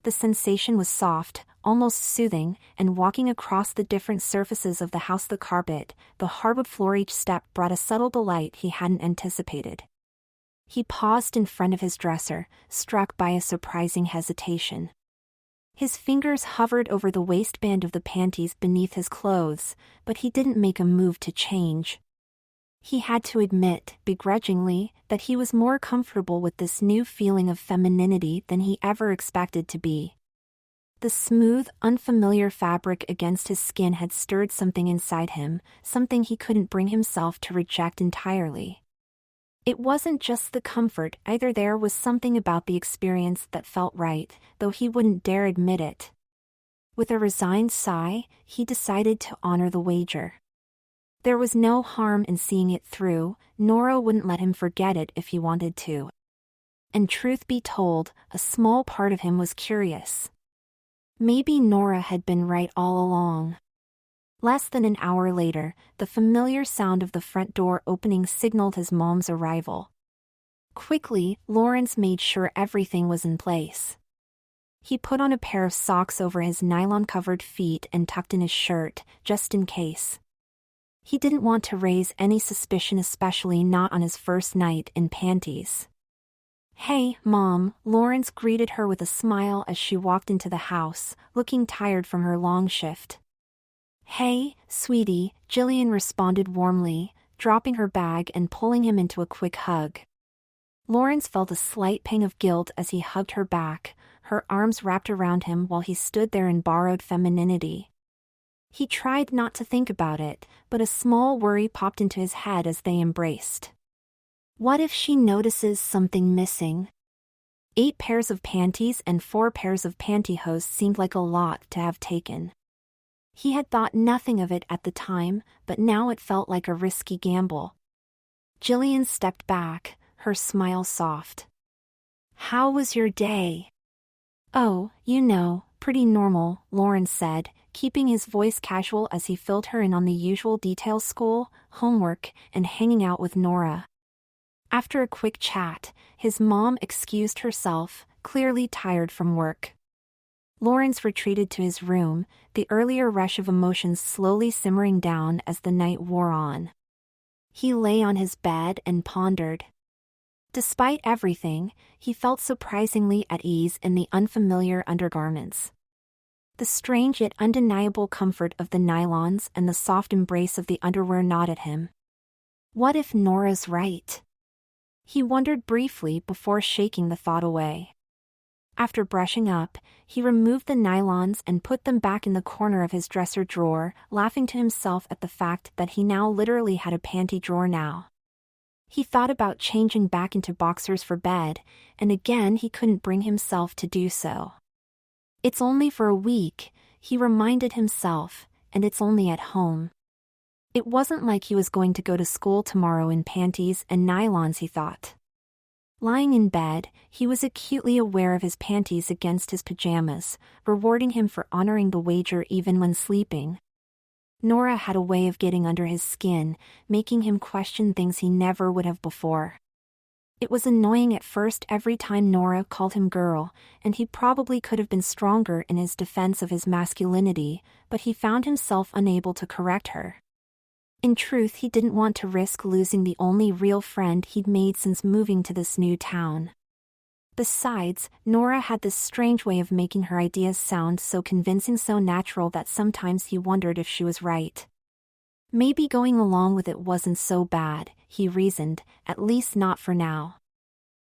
The sensation was soft, almost soothing, and walking across the different surfaces of the house, the carpet, the hardwood floor, each step brought a subtle delight he hadn't anticipated. He paused in front of his dresser, struck by a surprising hesitation. His fingers hovered over the waistband of the panties beneath his clothes, but he didn't make a move to change. He had to admit, begrudgingly, that he was more comfortable with this new feeling of femininity than he ever expected to be. The smooth, unfamiliar fabric against his skin had stirred something inside him, something he couldn't bring himself to reject entirely. It wasn't just the comfort either, there was something about the experience that felt right, though he wouldn't dare admit it. With a resigned sigh, he decided to honor the wager. There was no harm in seeing it through, Nora wouldn't let him forget it if he wanted to. And truth be told, a small part of him was curious. Maybe Nora had been right all along. Less than an hour later, the familiar sound of the front door opening signaled his mom's arrival. Quickly, Lawrence made sure everything was in place. He put on a pair of socks over his nylon-covered feet and tucked in his shirt, just in case. He didn't want to raise any suspicion, especially not on his first night in panties. "Hey, Mom," Lawrence greeted her with a smile as she walked into the house, looking tired from her long shift. "Hey, sweetie," Jillian responded warmly, dropping her bag and pulling him into a quick hug. Lawrence felt a slight pang of guilt as he hugged her back, her arms wrapped around him while he stood there in borrowed femininity. He tried not to think about it, but a small worry popped into his head as they embraced. What if she notices something missing? 8 pairs of panties and 4 pairs of pantyhose seemed like a lot to have taken. He had thought nothing of it at the time, but now it felt like a risky gamble. Jillian stepped back, her smile soft. "How was your day?" "Oh, pretty normal," Lawrence said, keeping his voice casual as he filled her in on the usual details: school, homework, and hanging out with Nora. After a quick chat, his mom excused herself, clearly tired from work. Lawrence retreated to his room, the earlier rush of emotions slowly simmering down as the night wore on. He lay on his bed and pondered. Despite everything, he felt surprisingly at ease in the unfamiliar undergarments. The strange yet undeniable comfort of the nylons and the soft embrace of the underwear gnawed at him. What if Nora's right? He wondered briefly before shaking the thought away. After brushing up, he removed the nylons and put them back in the corner of his dresser drawer, laughing to himself at the fact that he now literally had a panty drawer now. He thought about changing back into boxers for bed, and again he couldn't bring himself to do so. It's only for a week, he reminded himself, and it's only at home. It wasn't like he was going to go to school tomorrow in panties and nylons, he thought. Lying in bed, he was acutely aware of his panties against his pajamas, rewarding him for honoring the wager even when sleeping. Nora had a way of getting under his skin, making him question things he never would have before. It was annoying at first every time Nora called him girl, and he probably could have been stronger in his defense of his masculinity, but he found himself unable to correct her. In truth, he didn't want to risk losing the only real friend he'd made since moving to this new town. Besides, Nora had this strange way of making her ideas sound so convincing, so natural that sometimes he wondered if she was right. Maybe going along with it wasn't so bad, he reasoned, at least not for now.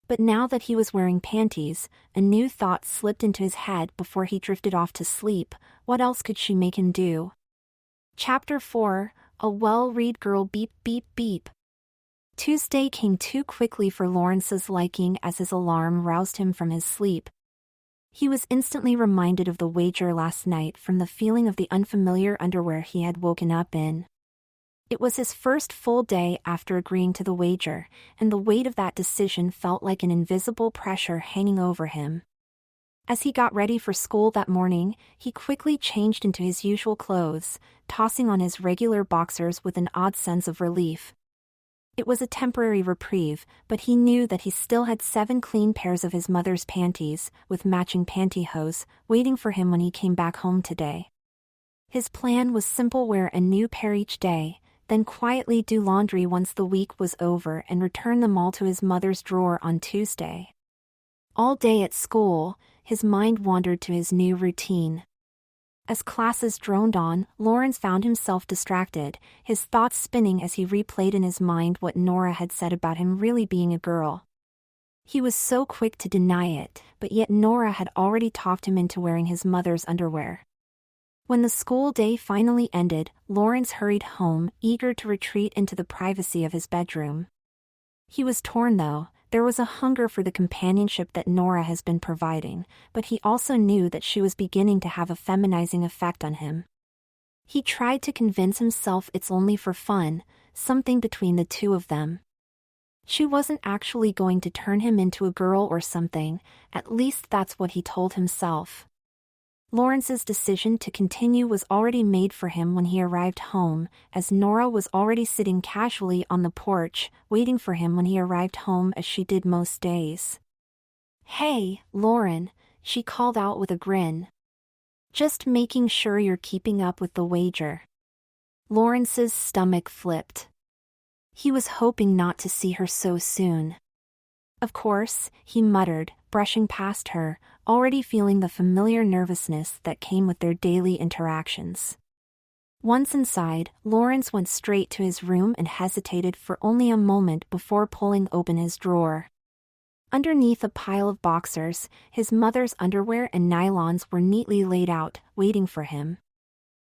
But now that he was wearing panties, a new thought slipped into his head before he drifted off to sleep. What else could she make him do? Chapter 4, A Well-Read Girl. Beep beep beep. Tuesday came too quickly for Lawrence's liking as his alarm roused him from his sleep. He was instantly reminded of the wager last night from the feeling of the unfamiliar underwear he had woken up in. It was his first full day after agreeing to the wager, and the weight of that decision felt like an invisible pressure hanging over him. As he got ready for school that morning, he quickly changed into his usual clothes, tossing on his regular boxers with an odd sense of relief. It was a temporary reprieve, but he knew that he still had 7 clean pairs of his mother's panties, with matching pantyhose, waiting for him when he came back home today. His plan was simple: wear a new pair each day, then quietly do laundry once the week was over and return them all to his mother's drawer on Tuesday. All day at school, his mind wandered to his new routine. As classes droned on, Lawrence found himself distracted, his thoughts spinning as he replayed in his mind what Nora had said about him really being a girl. He was so quick to deny it, but yet Nora had already talked him into wearing his mother's underwear. When the school day finally ended, Lawrence hurried home, eager to retreat into the privacy of his bedroom. He was torn though. There was a hunger for the companionship that Nora has been providing, but he also knew that she was beginning to have a feminizing effect on him. He tried to convince himself it's only for fun, something between the two of them. She wasn't actually going to turn him into a girl or something, at least that's what he told himself. Lawrence's decision to continue was already made for him when he arrived home, as Nora was already sitting casually on the porch, waiting for him when he arrived home as she did most days. "Hey, Lauren," she called out with a grin. Just making sure you're keeping up with the wager. Lawrence's stomach flipped. He was hoping not to see her so soon. Of course, he muttered, brushing past her, already feeling the familiar nervousness that came with their daily interactions. Once inside, Lawrence went straight to his room and hesitated for only a moment before pulling open his drawer. Underneath a pile of boxers, his mother's underwear and nylons were neatly laid out, waiting for him.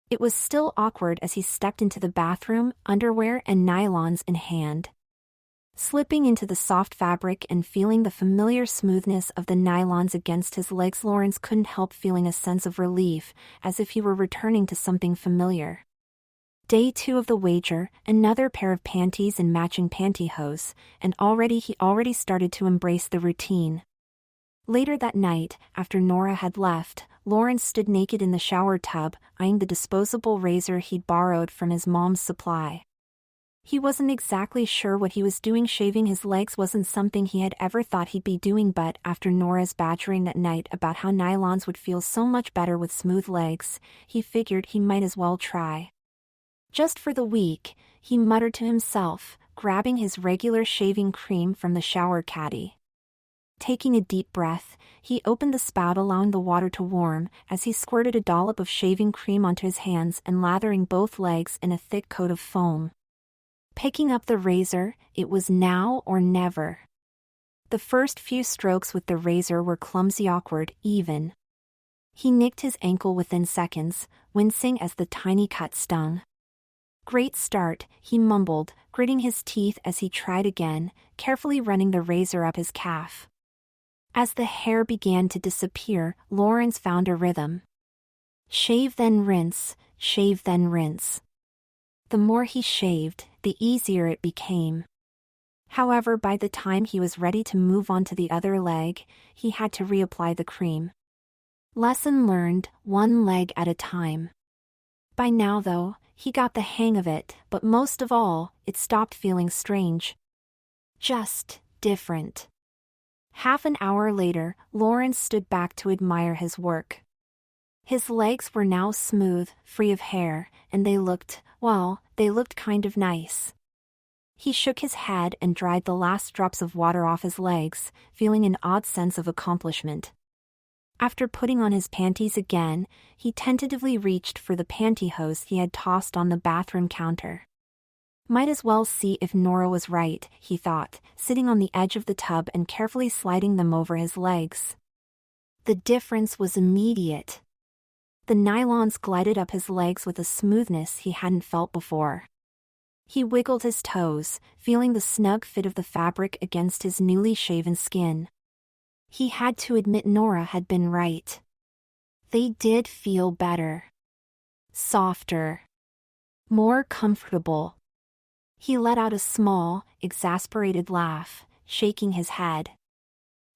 It was still awkward as he stepped into the bathroom, underwear and nylons in hand. Slipping into the soft fabric and feeling the familiar smoothness of the nylons against his legs, Lawrence couldn't help feeling a sense of relief, as if he were returning to something familiar. Day 2 of the wager, another pair of panties and matching pantyhose, and he started to embrace the routine. Later that night, after Nora had left, Lawrence stood naked in the shower tub, eyeing the disposable razor he'd borrowed from his mom's supply. He wasn't exactly sure what he was doing. Shaving his legs wasn't something he had ever thought he'd be doing, but after Nora's badgering that night about how nylons would feel so much better with smooth legs, he figured he might as well try. Just for the week, he muttered to himself, grabbing his regular shaving cream from the shower caddy. Taking a deep breath, he opened the spout, allowing the water to warm, as he squirted a dollop of shaving cream onto his hands and lathering both legs in a thick coat of foam. Picking up the razor, it was now or never. The first few strokes with the razor were clumsy, awkward, even. He nicked his ankle within seconds, wincing as the tiny cut stung. Great start, he mumbled, gritting his teeth as he tried again, carefully running the razor up his calf. As the hair began to disappear, Lawrence found a rhythm. Shave then rinse, shave then rinse. The more he shaved, the easier it became. However, by the time he was ready to move on to the other leg, he had to reapply the cream. Lesson learned, one leg at a time. By now, though, he got the hang of it, but most of all, it stopped feeling strange. Just different. Half an hour later, Lawrence stood back to admire his work. His legs were now smooth, free of hair, and they looked kind of nice. He shook his head and dried the last drops of water off his legs, feeling an odd sense of accomplishment. After putting on his panties again, he tentatively reached for the pantyhose he had tossed on the bathroom counter. Might as well see if Nora was right, he thought, sitting on the edge of the tub and carefully sliding them over his legs. The difference was immediate. The nylons glided up his legs with a smoothness he hadn't felt before. He wiggled his toes, feeling the snug fit of the fabric against his newly shaven skin. He had to admit Nora had been right. They did feel better. Softer. More comfortable. He let out a small, exasperated laugh, shaking his head.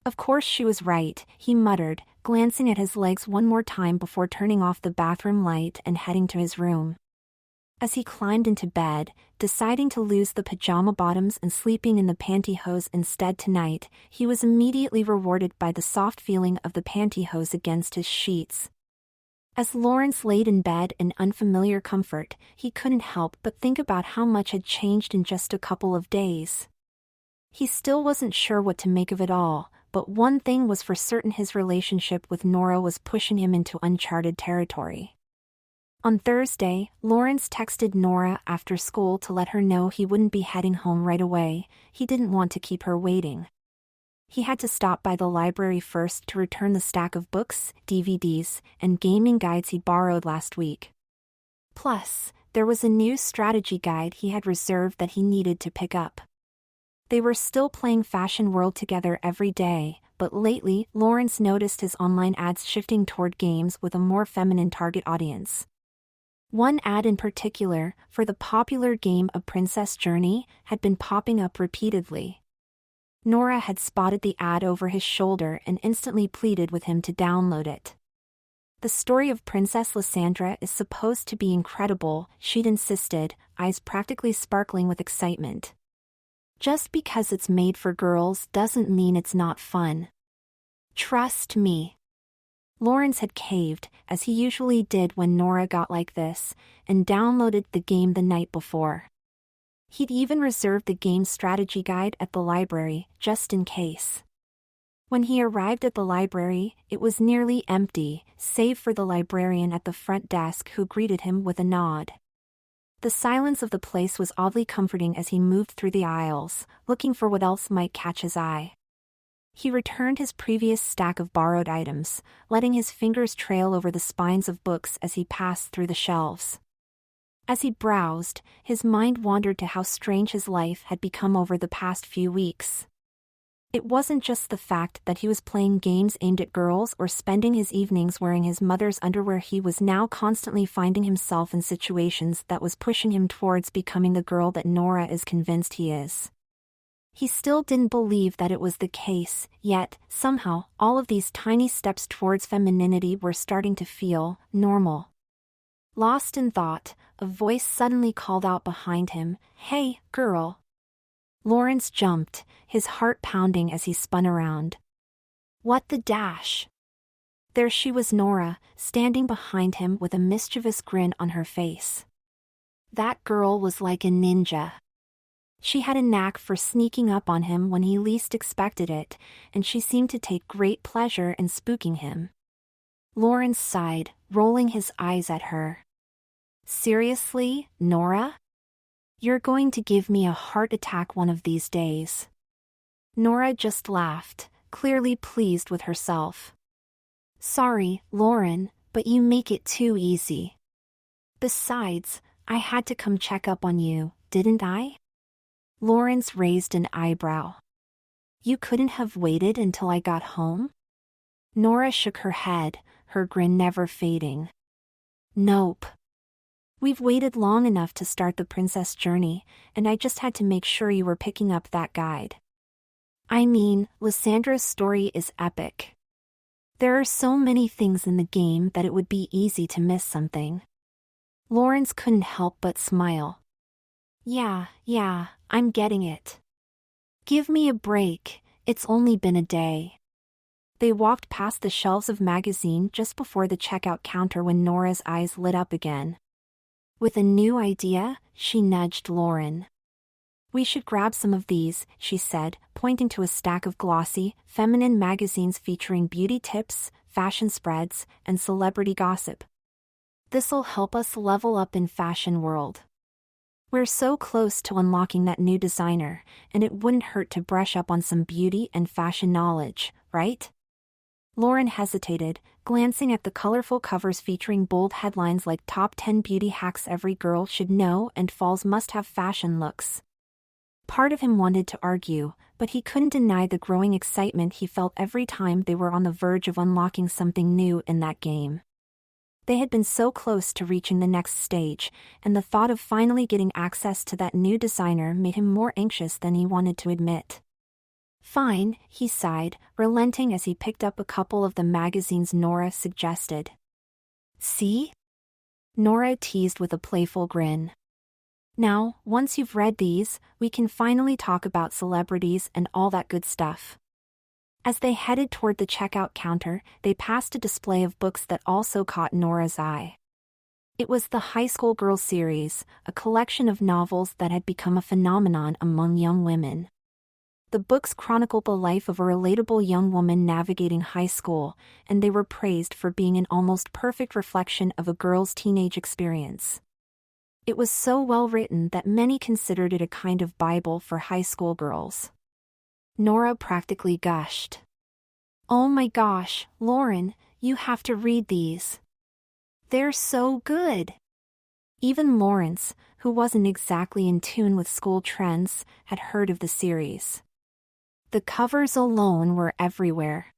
Of course she was right, he muttered, glancing at his legs one more time before turning off the bathroom light and heading to his room. As he climbed into bed, deciding to lose the pajama bottoms and sleeping in the pantyhose instead tonight, he was immediately rewarded by the soft feeling of the pantyhose against his sheets. As Lawrence laid in bed in unfamiliar comfort, he couldn't help but think about how much had changed in just a couple of days. He still wasn't sure what to make of it all, but one thing was for certain: his relationship with Nora was pushing him into uncharted territory. On Thursday, Lawrence texted Nora after school to let her know he wouldn't be heading home right away. He didn't want to keep her waiting. He had to stop by the library first to return the stack of books, DVDs, and gaming guides he borrowed last week. Plus, there was a new strategy guide he had reserved that he needed to pick up. They were still playing Fashion World together every day, but lately, Lawrence noticed his online ads shifting toward games with a more feminine target audience. One ad in particular, for the popular game A Princess Journey, had been popping up repeatedly. Nora had spotted the ad over his shoulder and instantly pleaded with him to download it. The story of Princess Lysandra is supposed to be incredible, she'd insisted, eyes practically sparkling with excitement. Just because it's made for girls doesn't mean it's not fun. Trust me. Lawrence had caved, as he usually did when Nora got like this, and downloaded the game the night before. He'd even reserved the game's strategy guide at the library, just in case. When he arrived at the library, it was nearly empty, save for the librarian at the front desk who greeted him with a nod. The silence of the place was oddly comforting as he moved through the aisles, looking for what else might catch his eye. He returned his previous stack of borrowed items, letting his fingers trail over the spines of books as he passed through the shelves. As he browsed, his mind wandered to how strange his life had become over the past few weeks. It wasn't just the fact that he was playing games aimed at girls or spending his evenings wearing his mother's underwear. He was now constantly finding himself in situations that was pushing him towards becoming the girl that Nora is convinced he is. He still didn't believe that it was the case, yet, somehow, all of these tiny steps towards femininity were starting to feel normal. Lost in thought, a voice suddenly called out behind him, "Hey, girl." Lawrence jumped, his heart pounding as he spun around. What the dash? There she was, Nora, standing behind him with a mischievous grin on her face. That girl was like a ninja. She had a knack for sneaking up on him when he least expected it, and she seemed to take great pleasure in spooking him. Lawrence sighed, rolling his eyes at her. Seriously, Nora? You're going to give me a heart attack one of these days. Nora just laughed, clearly pleased with herself. Sorry, Lauren, but you make it too easy. Besides, I had to come check up on you, didn't I? Lawrence raised an eyebrow. You couldn't have waited until I got home? Nora shook her head, her grin never fading. Nope. We've waited long enough to start the princess journey, and I just had to make sure you were picking up that guide. I mean, Lyssandra's story is epic. There are so many things in the game that it would be easy to miss something. Lawrence couldn't help but smile. Yeah, I'm getting it. Give me a break, it's only been a day. They walked past the shelves of magazine just before the checkout counter when Nora's eyes lit up again. With a new idea, she nudged Lauren. We should grab some of these, she said, pointing to a stack of glossy, feminine magazines featuring beauty tips, fashion spreads, and celebrity gossip. This'll help us level up in fashion world. We're so close to unlocking that new designer, and it wouldn't hurt to brush up on some beauty and fashion knowledge, right? Lauren hesitated, glancing at the colorful covers featuring bold headlines like Top 10 Beauty Hacks Every Girl Should Know and Fall's Must-Have Fashion Looks. Part of him wanted to argue, but he couldn't deny the growing excitement he felt every time they were on the verge of unlocking something new in that game. They had been so close to reaching the next stage, and the thought of finally getting access to that new designer made him more anxious than he wanted to admit. Fine, he sighed, relenting as he picked up a couple of the magazines Nora suggested. See? Nora teased with a playful grin. Now, once you've read these, we can finally talk about celebrities and all that good stuff. As they headed toward the checkout counter, they passed a display of books that also caught Nora's eye. It was the High School Girl series, a collection of novels that had become a phenomenon among young women. The books chronicled the life of a relatable young woman navigating high school, and they were praised for being an almost perfect reflection of a girl's teenage experience. It was so well written that many considered it a kind of Bible for high school girls. Nora practically gushed. Oh my gosh, Lauren, you have to read these. They're so good. Even Lawrence, who wasn't exactly in tune with school trends, had heard of the series. The covers alone were everywhere.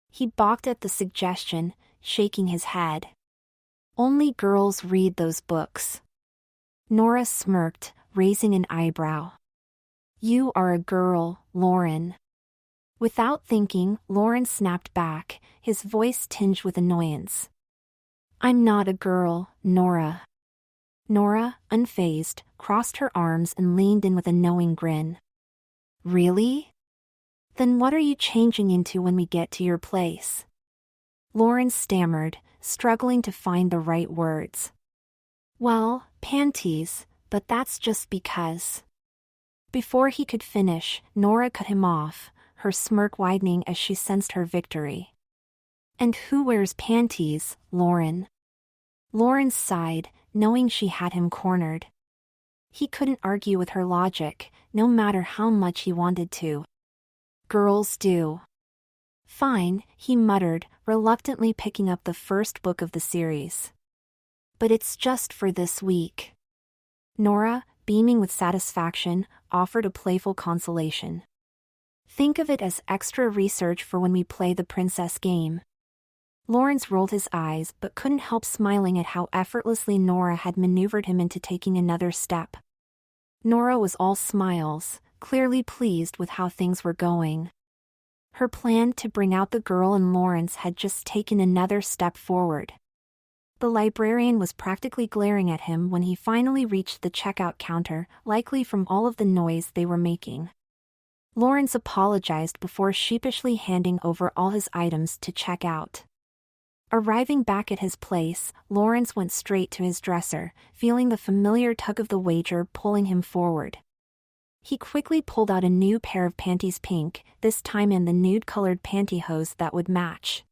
He balked at the suggestion, shaking his head. Only girls read those books. Nora smirked, raising an eyebrow. You are a girl, Lauren. Without thinking, Lauren snapped back, his voice tinged with annoyance. I'm not a girl, Nora. Nora, unfazed, crossed her arms and leaned in with a knowing grin. Really? Then what are you changing into when we get to your place? Lawrence stammered, struggling to find the right words. Well, panties, but that's just because. Before he could finish, Nora cut him off, her smirk widening as she sensed her victory. And who wears panties, Lauren? Lawrence sighed, knowing she had him cornered. He couldn't argue with her logic, no matter how much he wanted to. Girls do. Fine, he muttered, reluctantly picking up the first book of the series. But it's just for this week. Nora, beaming with satisfaction, offered a playful consolation. Think of it as extra research for when we play the princess game. Lawrence rolled his eyes but couldn't help smiling at how effortlessly Nora had maneuvered him into taking another step. Nora was all smiles, clearly pleased with how things were going. Her plan to bring out the girl in Lawrence had just taken another step forward. The librarian was practically glaring at him when he finally reached the checkout counter, likely from all of the noise they were making. Lawrence apologized before sheepishly handing over all his items to check out. Arriving back at his place, Lawrence went straight to his dresser, feeling the familiar tug of the wager pulling him forward. He quickly pulled out a new pair of panties, pink, this time in the nude-colored pantyhose that would match.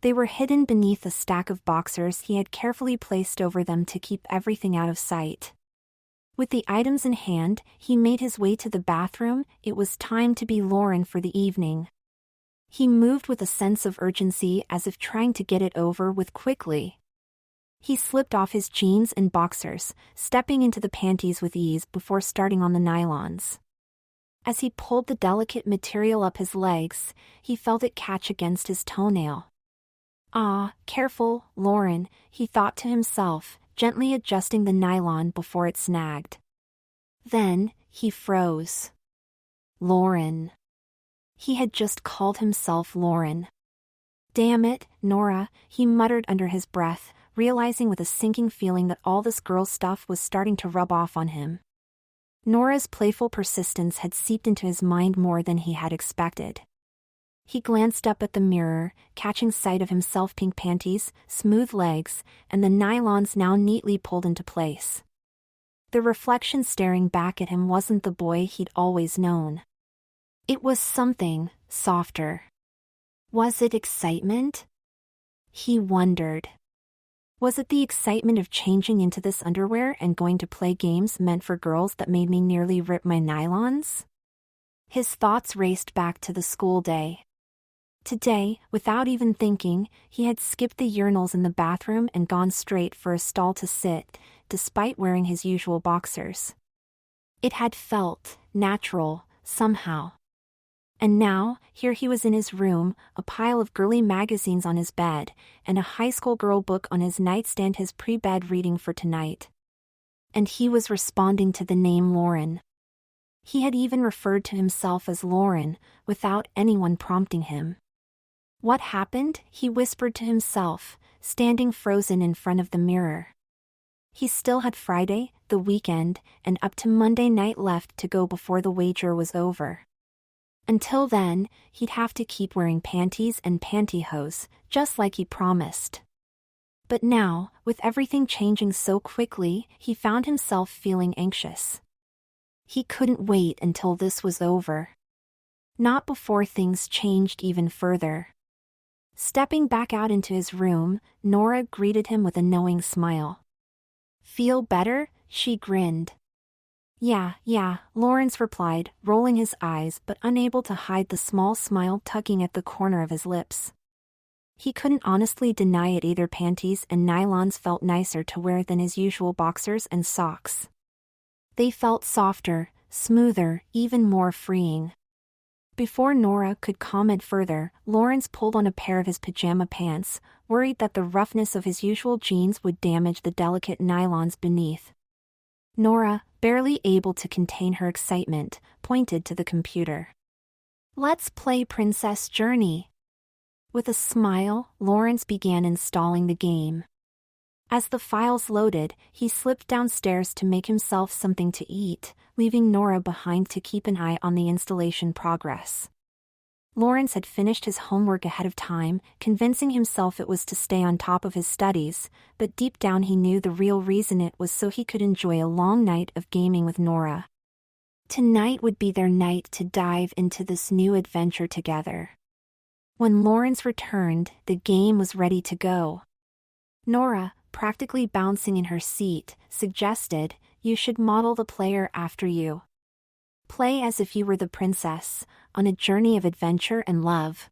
They were hidden beneath a stack of boxers he had carefully placed over them to keep everything out of sight. With the items in hand, he made his way to the bathroom. It was time to be Lauren for the evening. He moved with a sense of urgency, as if trying to get it over with quickly. He slipped off his jeans and boxers, stepping into the panties with ease before starting on the nylons. As he pulled the delicate material up his legs, he felt it catch against his toenail. Ah, careful, Lauren, he thought to himself, gently adjusting the nylon before it snagged. Then, he froze. Lauren. He had just called himself Lauren. Damn it, Nora, he muttered under his breath, realizing with a sinking feeling that all this girl stuff was starting to rub off on him. Nora's playful persistence had seeped into his mind more than he had expected. He glanced up at the mirror, catching sight of himself, pink panties, smooth legs, and the nylons now neatly pulled into place. The reflection staring back at him wasn't the boy he'd always known. It was something softer. Was it excitement? He wondered. Was it the excitement of changing into this underwear and going to play games meant for girls that made me nearly rip my nylons? His thoughts raced back to the school day. Today, without even thinking, he had skipped the urinals in the bathroom and gone straight for a stall to sit, despite wearing his usual boxers. It had felt natural, somehow. And now, here he was in his room, a pile of girly magazines on his bed, and a high school girl book on his nightstand, his pre-bed reading for tonight. And he was responding to the name Lauren. He had even referred to himself as Lauren, without anyone prompting him. What happened? He whispered to himself, standing frozen in front of the mirror. He still had Friday, the weekend, and up to Monday night left to go before the wager was over. Until then, he'd have to keep wearing panties and pantyhose, just like he promised. But now, with everything changing so quickly, he found himself feeling anxious. He couldn't wait until this was over. Not before things changed even further. Stepping back out into his room, Nora greeted him with a knowing smile. Feel better? She grinned. Yeah, Lawrence replied, rolling his eyes but unable to hide the small smile tugging at the corner of his lips. He couldn't honestly deny it either. Panties and nylons felt nicer to wear than his usual boxers and socks. They felt softer, smoother, even more freeing. Before Nora could comment further, Lawrence pulled on a pair of his pajama pants, worried that the roughness of his usual jeans would damage the delicate nylons beneath. Nora, barely able to contain her excitement, pointed to the computer. Let's play Princess Journey. With a smile, Lawrence began installing the game. As the files loaded, he slipped downstairs to make himself something to eat, leaving Nora behind to keep an eye on the installation progress. Lawrence had finished his homework ahead of time, convincing himself it was to stay on top of his studies, but deep down he knew the real reason it was so he could enjoy a long night of gaming with Nora. Tonight would be their night to dive into this new adventure together. When Lawrence returned, the game was ready to go. Nora, practically bouncing in her seat, suggested, "You should model the player after you. Play as if you were the princess, on a journey of adventure and love."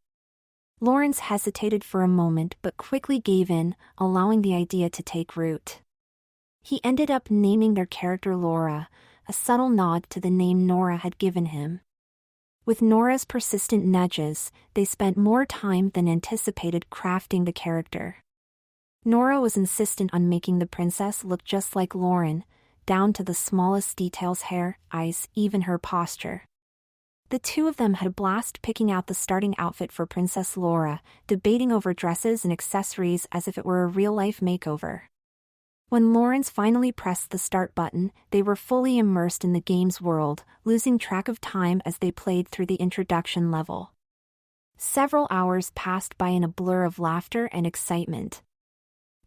Lawrence hesitated for a moment but quickly gave in, allowing the idea to take root. He ended up naming their character Laura, a subtle nod to the name Nora had given him. With Nora's persistent nudges, they spent more time than anticipated crafting the character. Nora was insistent on making the princess look just like Lauren, down to the smallest details: hair, eyes, even her posture. The two of them had a blast picking out the starting outfit for Princess Laura, debating over dresses and accessories as if it were a real-life makeover. When Lawrence finally pressed the start button, they were fully immersed in the game's world, losing track of time as they played through the introduction level. Several hours passed by in a blur of laughter and excitement.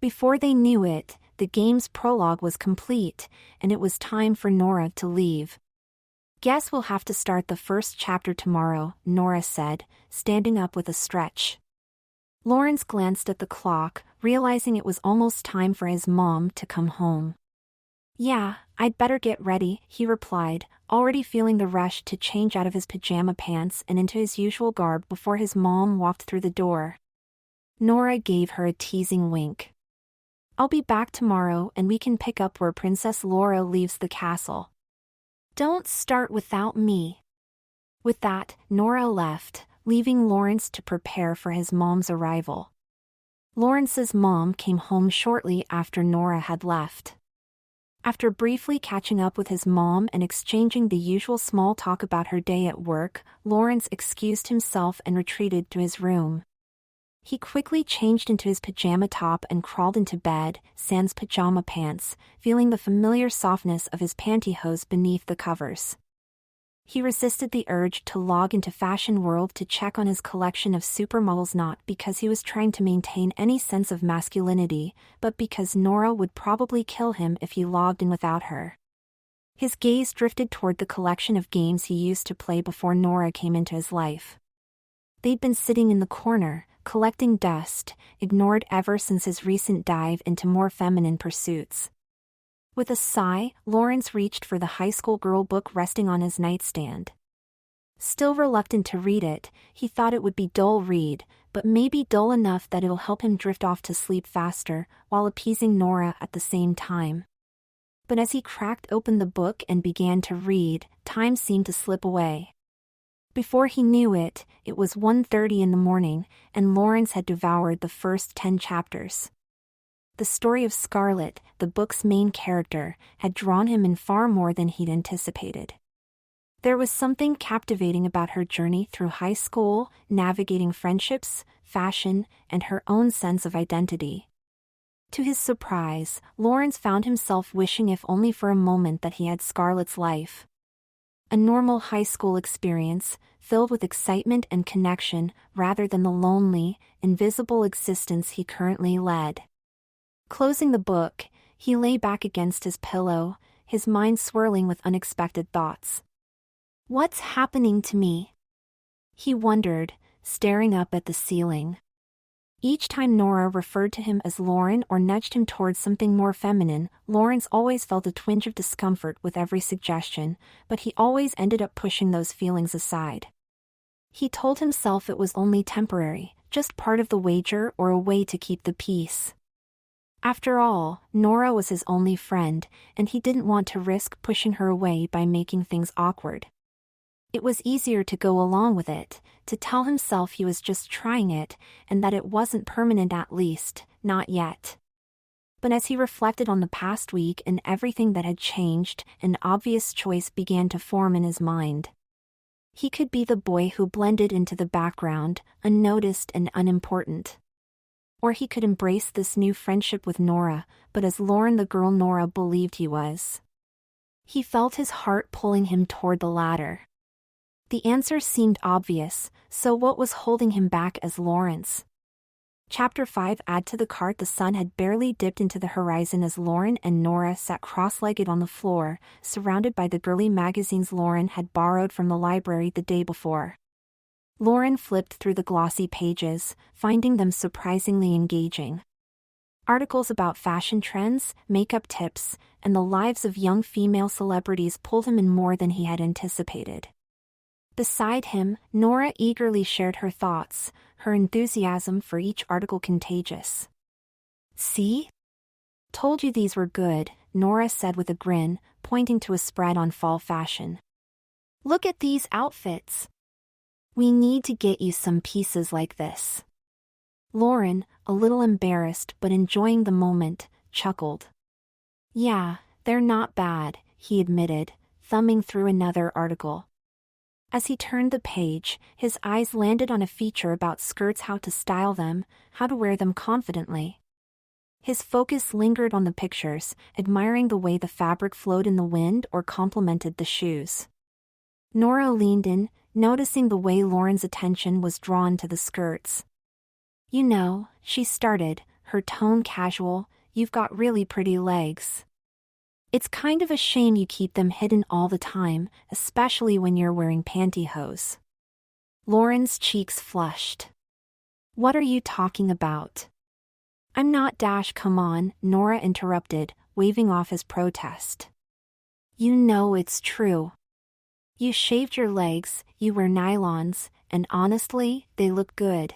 Before they knew it, the game's prologue was complete, and it was time for Nora to leave. "Guess we'll have to start the first chapter tomorrow," Nora said, standing up with a stretch. Lawrence glanced at the clock, realizing it was almost time for his mom to come home. "Yeah, I'd better get ready," he replied, already feeling the rush to change out of his pajama pants and into his usual garb before his mom walked through the door. Nora gave her a teasing wink. "I'll be back tomorrow and we can pick up where Princess Laura leaves the castle. Don't start without me." With that, Nora left, leaving Lawrence to prepare for his mom's arrival. Lawrence's mom came home shortly after Nora had left. After briefly catching up with his mom and exchanging the usual small talk about her day at work, Lawrence excused himself and retreated to his room. He quickly changed into his pajama top and crawled into bed, sans pajama pants, feeling the familiar softness of his pantyhose beneath the covers. He resisted the urge to log into Fashion World to check on his collection of supermodels, not because he was trying to maintain any sense of masculinity, but because Nora would probably kill him if he logged in without her. His gaze drifted toward the collection of games he used to play before Nora came into his life. They'd been sitting in the corner, collecting dust, ignored ever since his recent dive into more feminine pursuits. With a sigh, Lawrence reached for the high school girl book resting on his nightstand. Still reluctant to read it, he thought it would be dull read, but maybe dull enough that it'll help him drift off to sleep faster, while appeasing Nora at the same time. But as he cracked open the book and began to read, time seemed to slip away. Before he knew it, it was 1:30 in the morning, and Lawrence had devoured the first 10 chapters. The story of Scarlett, the book's main character, had drawn him in far more than he'd anticipated. There was something captivating about her journey through high school, navigating friendships, fashion, and her own sense of identity. To his surprise, Lawrence found himself wishing if only for a moment that he had Scarlett's life. A normal high school experience, filled with excitement and connection, rather than the lonely, invisible existence he currently led. Closing the book, he lay back against his pillow, his mind swirling with unexpected thoughts. "What's happening to me?" he wondered, staring up at the ceiling. Each time Nora referred to him as Lauren or nudged him towards something more feminine, Lawrence always felt a twinge of discomfort with every suggestion, but he always ended up pushing those feelings aside. He told himself it was only temporary, just part of the wager or a way to keep the peace. After all, Nora was his only friend, and he didn't want to risk pushing her away by making things awkward. It was easier to go along with it, to tell himself he was just trying it, and that it wasn't permanent, at least, not yet. But as he reflected on the past week and everything that had changed, an obvious choice began to form in his mind. He could be the boy who blended into the background, unnoticed and unimportant. Or he could embrace this new friendship with Nora, but as Lauren, the girl Nora believed he was. He felt his heart pulling him toward the latter. The answer seemed obvious, so what was holding him back as Lawrence? Chapter 5. Add to the cart. The sun had barely dipped into the horizon as Lauren and Nora sat cross-legged on the floor, surrounded by the girly magazines Lauren had borrowed from the library the day before. Lauren flipped through the glossy pages, finding them surprisingly engaging. Articles about fashion trends, makeup tips, and the lives of young female celebrities pulled him in more than he had anticipated. Beside him, Nora eagerly shared her thoughts, her enthusiasm for each article contagious. "See? Told you these were good," Nora said with a grin, pointing to a spread on fall fashion. "Look at these outfits. We need to get you some pieces like this." Lauren, a little embarrassed but enjoying the moment, chuckled. "Yeah, they're not bad," he admitted, thumbing through another article. As he turned the page, his eyes landed on a feature about skirts, how to style them, how to wear them confidently. His focus lingered on the pictures, admiring the way the fabric flowed in the wind or complemented the shoes. Nora leaned in, noticing the way Lauren's attention was drawn to the skirts. "You know," she started, her tone casual, "you've got really pretty legs. It's kind of a shame you keep them hidden all the time, especially when you're wearing pantyhose." Lauren's cheeks flushed. "What are you talking about?" "I'm not come on," Nora interrupted, waving off his protest. "You know it's true. You shaved your legs, you wear nylons, and honestly, they look good.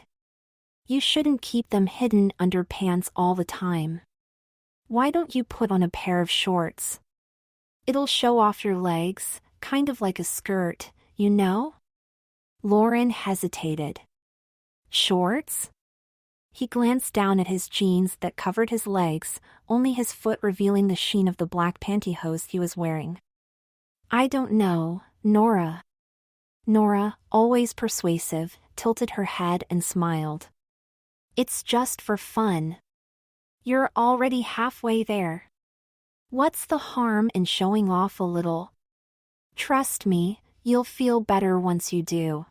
You shouldn't keep them hidden under pants all the time. Why don't you put on a pair of shorts? It'll show off your legs, kind of like a skirt, you know?" Lauren hesitated. "Shorts?" He glanced down at his jeans that covered his legs, only his foot revealing the sheen of the black pantyhose he was wearing. "I don't know, Nora." Nora, always persuasive, tilted her head and smiled. "It's just for fun. You're already halfway there. What's the harm in showing off a little? Trust me, you'll feel better once you do."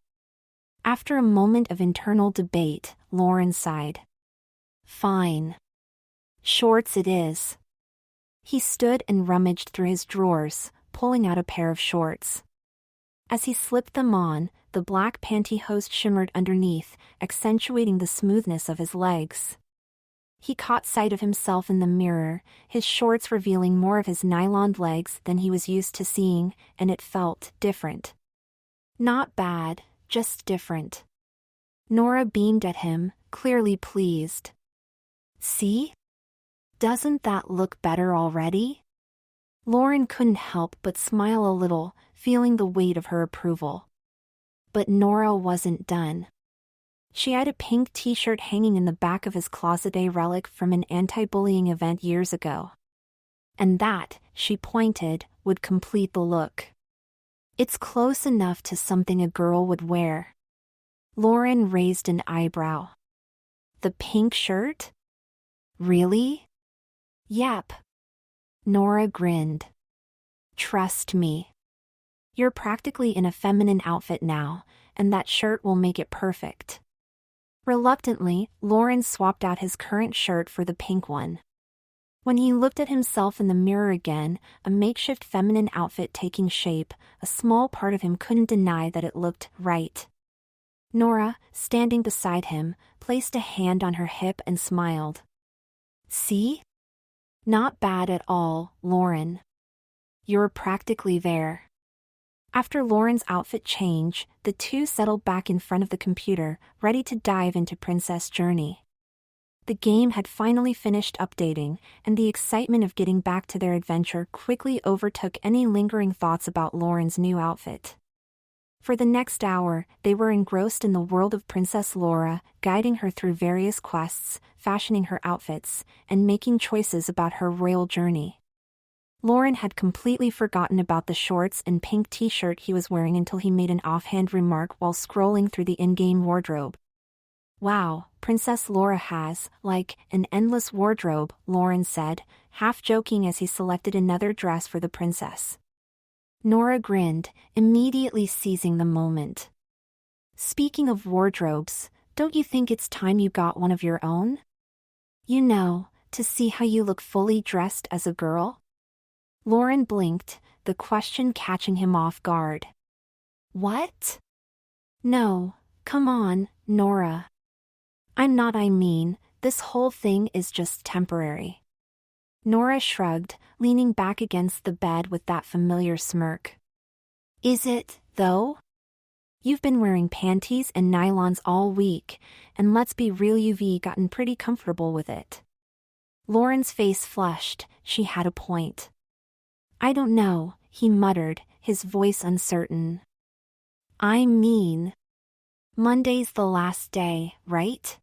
After a moment of internal debate, Lauren sighed. "Fine. Shorts it is." He stood and rummaged through his drawers, pulling out a pair of shorts. As he slipped them on, the black pantyhose shimmered underneath, accentuating the smoothness of his legs. He caught sight of himself in the mirror, his shorts revealing more of his nyloned legs than he was used to seeing, and it felt different. Not bad, just different. Nora beamed at him, clearly pleased. "See? Doesn't that look better already?" Lauren couldn't help but smile a little, feeling the weight of her approval. But Nora wasn't done. She had a pink t-shirt hanging in the back of his closet, a relic from an anti-bullying event years ago. And that, she pointed, would complete the look. "It's close enough to something a girl would wear." Lauren raised an eyebrow. "The pink shirt? Really?" "Yep." Nora grinned. "Trust me. You're practically in a feminine outfit now, and that shirt will make it perfect." Reluctantly, Lauren swapped out his current shirt for the pink one. When he looked at himself in the mirror again, a makeshift feminine outfit taking shape, a small part of him couldn't deny that it looked right. Nora, standing beside him, placed a hand on her hip and smiled. "See? Not bad at all, Lauren. You're practically there." After Lauren's outfit change, the two settled back in front of the computer, ready to dive into Princess Journey. The game had finally finished updating, and the excitement of getting back to their adventure quickly overtook any lingering thoughts about Lauren's new outfit. For the next hour, they were engrossed in the world of Princess Laura, guiding her through various quests, fashioning her outfits, and making choices about her royal journey. Lauren had completely forgotten about the shorts and pink t-shirt he was wearing until he made an offhand remark while scrolling through the in-game wardrobe. "Wow, Princess Laura has, like, an endless wardrobe," Lauren said, half joking as he selected another dress for the princess. Nora grinned, immediately seizing the moment. Speaking of wardrobes, don't you think it's time you got one of your own? You know, to see how you look fully dressed as a girl? Lauren blinked, the question catching him off guard. What? No, come on, Nora. I mean, this whole thing is just temporary. Nora shrugged, leaning back against the bed with that familiar smirk. Is it, though? You've been wearing panties and nylons all week, and let's be real, you've gotten pretty comfortable with it. Lauren's face flushed, she had a point. I don't know, he muttered, his voice uncertain. I mean, Monday's the last day, right?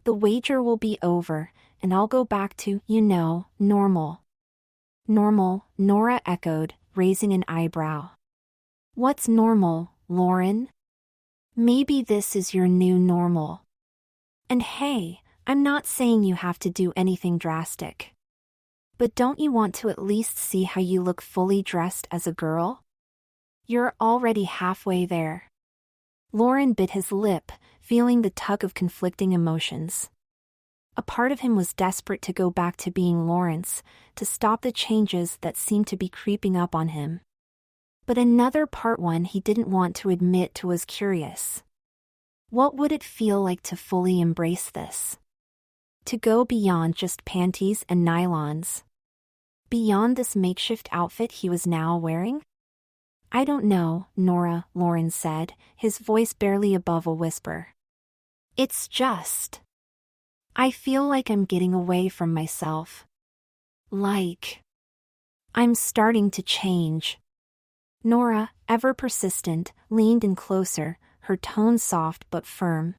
The wager will be over, and I'll go back to, normal. Normal, Nora echoed, raising an eyebrow. What's normal, Lauren? Maybe this is your new normal. And hey, I'm not saying you have to do anything drastic. But don't you want to at least see how you look fully dressed as a girl? You're already halfway there. Lauren bit his lip, feeling the tug of conflicting emotions. A part of him was desperate to go back to being Lawrence, to stop the changes that seemed to be creeping up on him. But another part, one he didn't want to admit to, was curious. What would it feel like to fully embrace this? To go beyond just panties and nylons? Beyond this makeshift outfit he was now wearing? I don't know, Nora, Lauren said, his voice barely above a whisper. It's just, I feel like I'm getting away from myself. Like, I'm starting to change. Nora, ever persistent, leaned in closer, her tone soft but firm.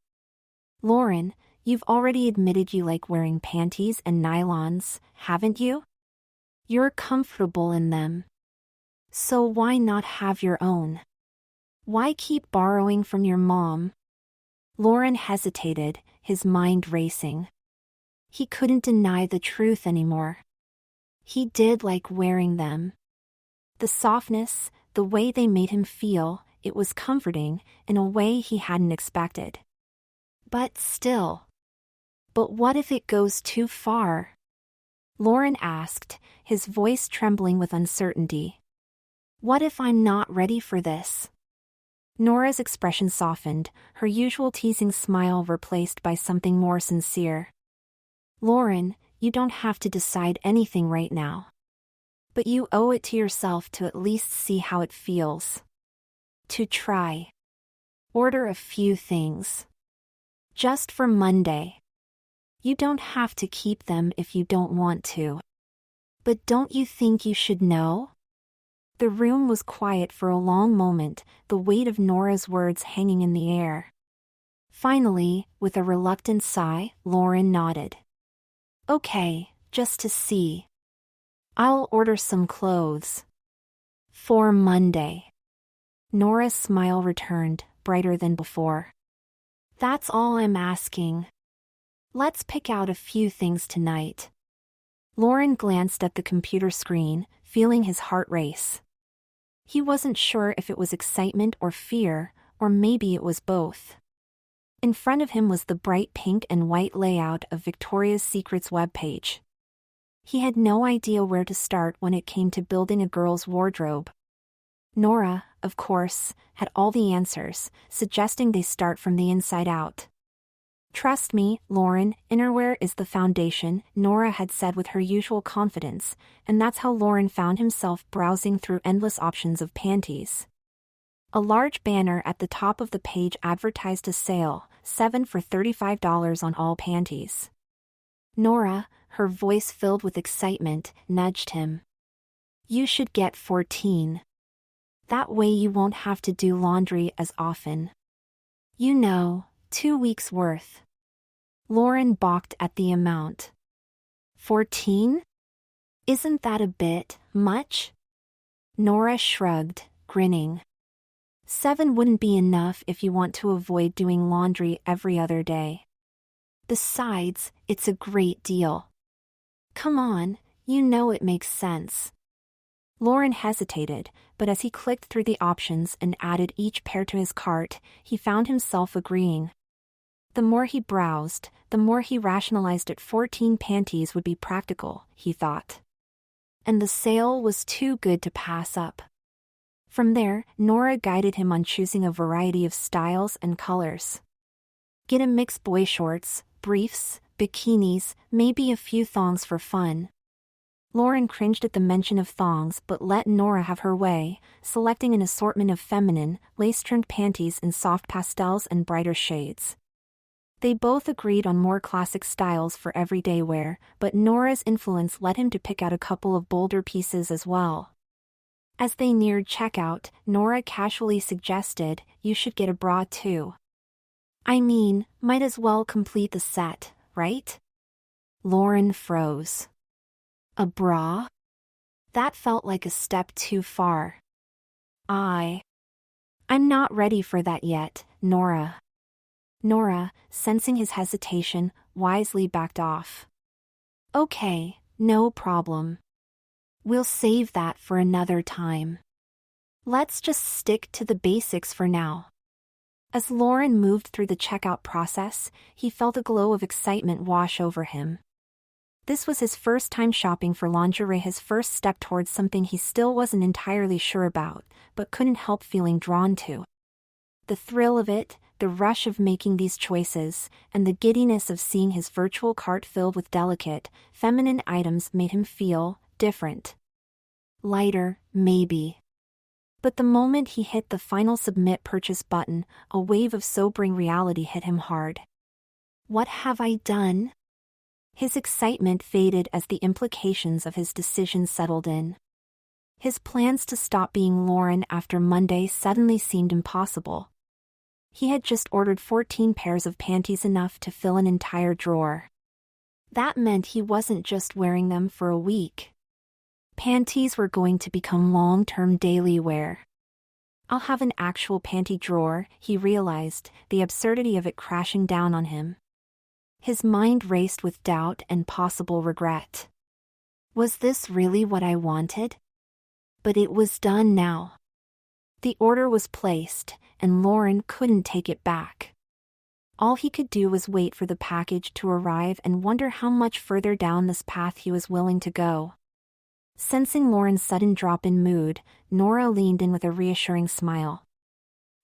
Lauren, you've already admitted you like wearing panties and nylons, haven't you? You're comfortable in them. So why not have your own? Why keep borrowing from your mom? Lauren hesitated, his mind racing. He couldn't deny the truth anymore. He did like wearing them. The softness, the way they made him feel, it was comforting, in a way he hadn't expected. But still. But what if it goes too far? Lauren asked, his voice trembling with uncertainty. What if I'm not ready for this? Nora's expression softened, her usual teasing smile replaced by something more sincere. Lauren, you don't have to decide anything right now. But you owe it to yourself to at least see how it feels. To try. Order a few things. Just for Monday. You don't have to keep them if you don't want to. But don't you think you should know? The room was quiet for a long moment, the weight of Nora's words hanging in the air. Finally, with a reluctant sigh, Lauren nodded. Okay, just to see. I'll order some clothes. For Monday. Nora's smile returned, brighter than before. That's all I'm asking. Let's pick out a few things tonight. Lauren glanced at the computer screen, feeling his heart race. He wasn't sure if it was excitement or fear, or maybe it was both. In front of him was the bright pink and white layout of Victoria's Secret's webpage. He had no idea where to start when it came to building a girl's wardrobe. Nora, of course, had all the answers, suggesting they start from the inside out. Trust me, Lauren, innerwear is the foundation, Nora had said with her usual confidence, and that's how Lauren found himself browsing through endless options of panties. A large banner at the top of the page advertised a sale, 7 for $35 on all panties. Nora, her voice filled with excitement, nudged him. You should get 14. That way you won't have to do laundry as often. 2 weeks worth. Lauren balked at the amount. 14? Isn't that a bit much? Nora shrugged, grinning. 7 wouldn't be enough if you want to avoid doing laundry every other day. Besides, it's a great deal. Come on, it makes sense. Lauren hesitated, but as he clicked through the options and added each pair to his cart, he found himself agreeing. The more he browsed, the more he rationalized that 14 panties would be practical, he thought. And the sale was too good to pass up. From there, Nora guided him on choosing a variety of styles and colors. Get a mixed boy shorts, briefs, bikinis, maybe a few thongs for fun. Lauren cringed at the mention of thongs but let Nora have her way, selecting an assortment of feminine, lace-trimmed panties in soft pastels and brighter shades. They both agreed on more classic styles for everyday wear, but Nora's influence led him to pick out a couple of bolder pieces as well. As they neared checkout, Nora casually suggested, "You should get a bra too. I mean, might as well complete the set, right?" Lauren froze. A bra? That felt like a step too far. I'm not ready for that yet, Nora. Nora, sensing his hesitation, wisely backed off. Okay, no problem. We'll save that for another time. Let's just stick to the basics for now. As Lauren moved through the checkout process, he felt a glow of excitement wash over him. This was his first time shopping for lingerie, his first step towards something he still wasn't entirely sure about, but couldn't help feeling drawn to. The thrill of it, the rush of making these choices, and the giddiness of seeing his virtual cart filled with delicate, feminine items made him feel different. Lighter, maybe. But the moment he hit the final submit purchase button, a wave of sobering reality hit him hard. What have I done? His excitement faded as the implications of his decision settled in. His plans to stop being Lauren after Monday suddenly seemed impossible. He had just ordered 14 pairs of panties, enough to fill an entire drawer. That meant he wasn't just wearing them for a week. Panties were going to become long-term daily wear. I'll have an actual panty drawer, he realized, the absurdity of it crashing down on him. His mind raced with doubt and possible regret. Was this really what I wanted? But it was done now. The order was placed, and Lauren couldn't take it back. All he could do was wait for the package to arrive and wonder how much further down this path he was willing to go. Sensing Lauren's sudden drop in mood, Nora leaned in with a reassuring smile.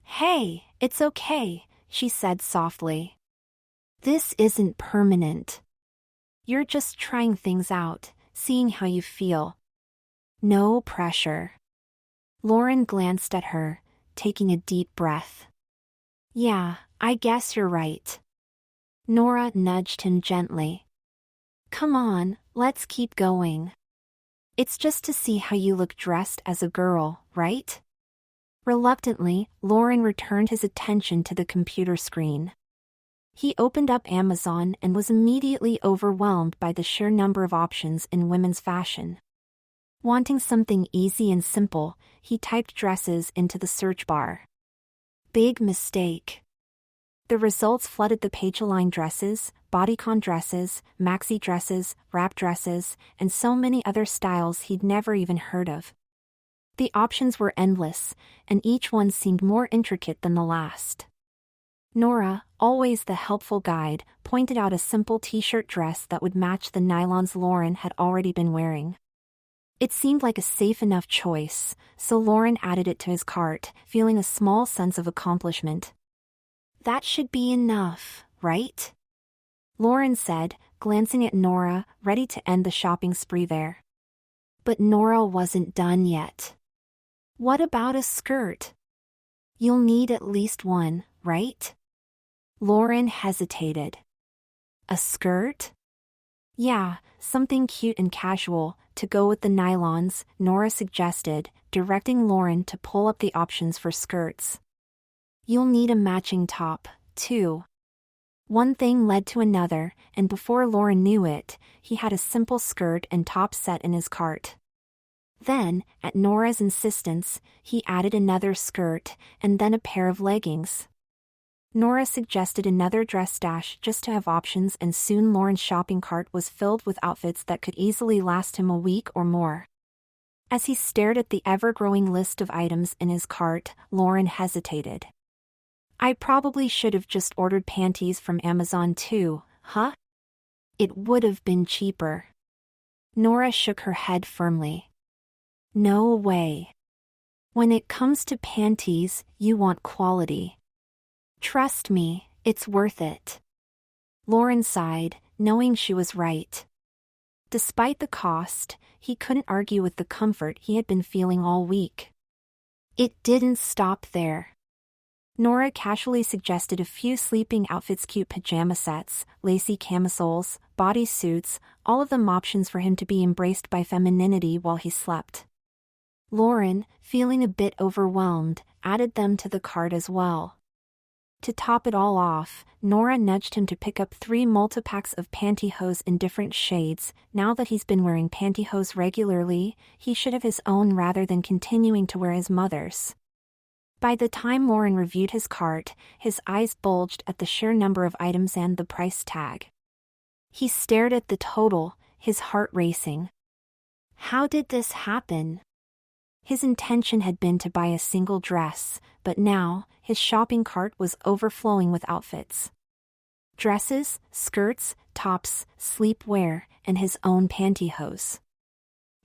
"Hey, it's okay," she said softly. "This isn't permanent. You're just trying things out, seeing how you feel. No pressure." Lauren glanced at her, taking a deep breath. "Yeah, I guess you're right." Nora nudged him gently. "Come on, let's keep going. It's just to see how you look dressed as a girl, right?" Reluctantly, Lauren returned his attention to the computer screen. He opened up Amazon and was immediately overwhelmed by the sheer number of options in women's fashion. Wanting something easy and simple, he typed dresses into the search bar. Big mistake. The results flooded the page: line dresses, bodycon dresses, maxi dresses, wrap dresses, and so many other styles he'd never even heard of. The options were endless, and each one seemed more intricate than the last. Nora, always the helpful guide, pointed out a simple t-shirt dress that would match the nylons Lauren had already been wearing. It seemed like a safe enough choice, so Lauren added it to his cart, feeling a small sense of accomplishment. "That should be enough, right?" Lauren said, glancing at Nora, ready to end the shopping spree there. But Nora wasn't done yet. "What about a skirt? You'll need at least one, right?" Lauren hesitated. "A skirt?" "Yeah, something cute and casual, to go with the nylons," Nora suggested, directing Lauren to pull up the options for skirts. "You'll need a matching top, too." One thing led to another, and before Lauren knew it, he had a simple skirt and top set in his cart. Then, at Nora's insistence, he added another skirt, and then a pair of leggings. Nora suggested another dress stash just to have options, and soon Lauren's shopping cart was filled with outfits that could easily last him a week or more. As he stared at the ever-growing list of items in his cart, Lauren hesitated. I probably should have just ordered panties from Amazon too, huh? It would have been cheaper. Nora shook her head firmly. No way. When it comes to panties, you want quality. Trust me, it's worth it. Lauren sighed, knowing she was right. Despite the cost, he couldn't argue with the comfort he had been feeling all week. It didn't stop there. Nora casually suggested a few sleeping outfits, cute pajama sets, lacy camisoles, bodysuits, all of them options for him to be embraced by femininity while he slept. Lauren, feeling a bit overwhelmed, added them to the cart as well. To top it all off, Nora nudged him to pick up 3 multi-packs of pantyhose in different shades. Now that he's been wearing pantyhose regularly, he should have his own rather than continuing to wear his mother's. By the time Lauren reviewed his cart, his eyes bulged at the sheer number of items and the price tag. He stared at the total, his heart racing. How did this happen? His intention had been to buy a single dress, but now, his shopping cart was overflowing with outfits. Dresses, skirts, tops, sleepwear, and his own pantyhose.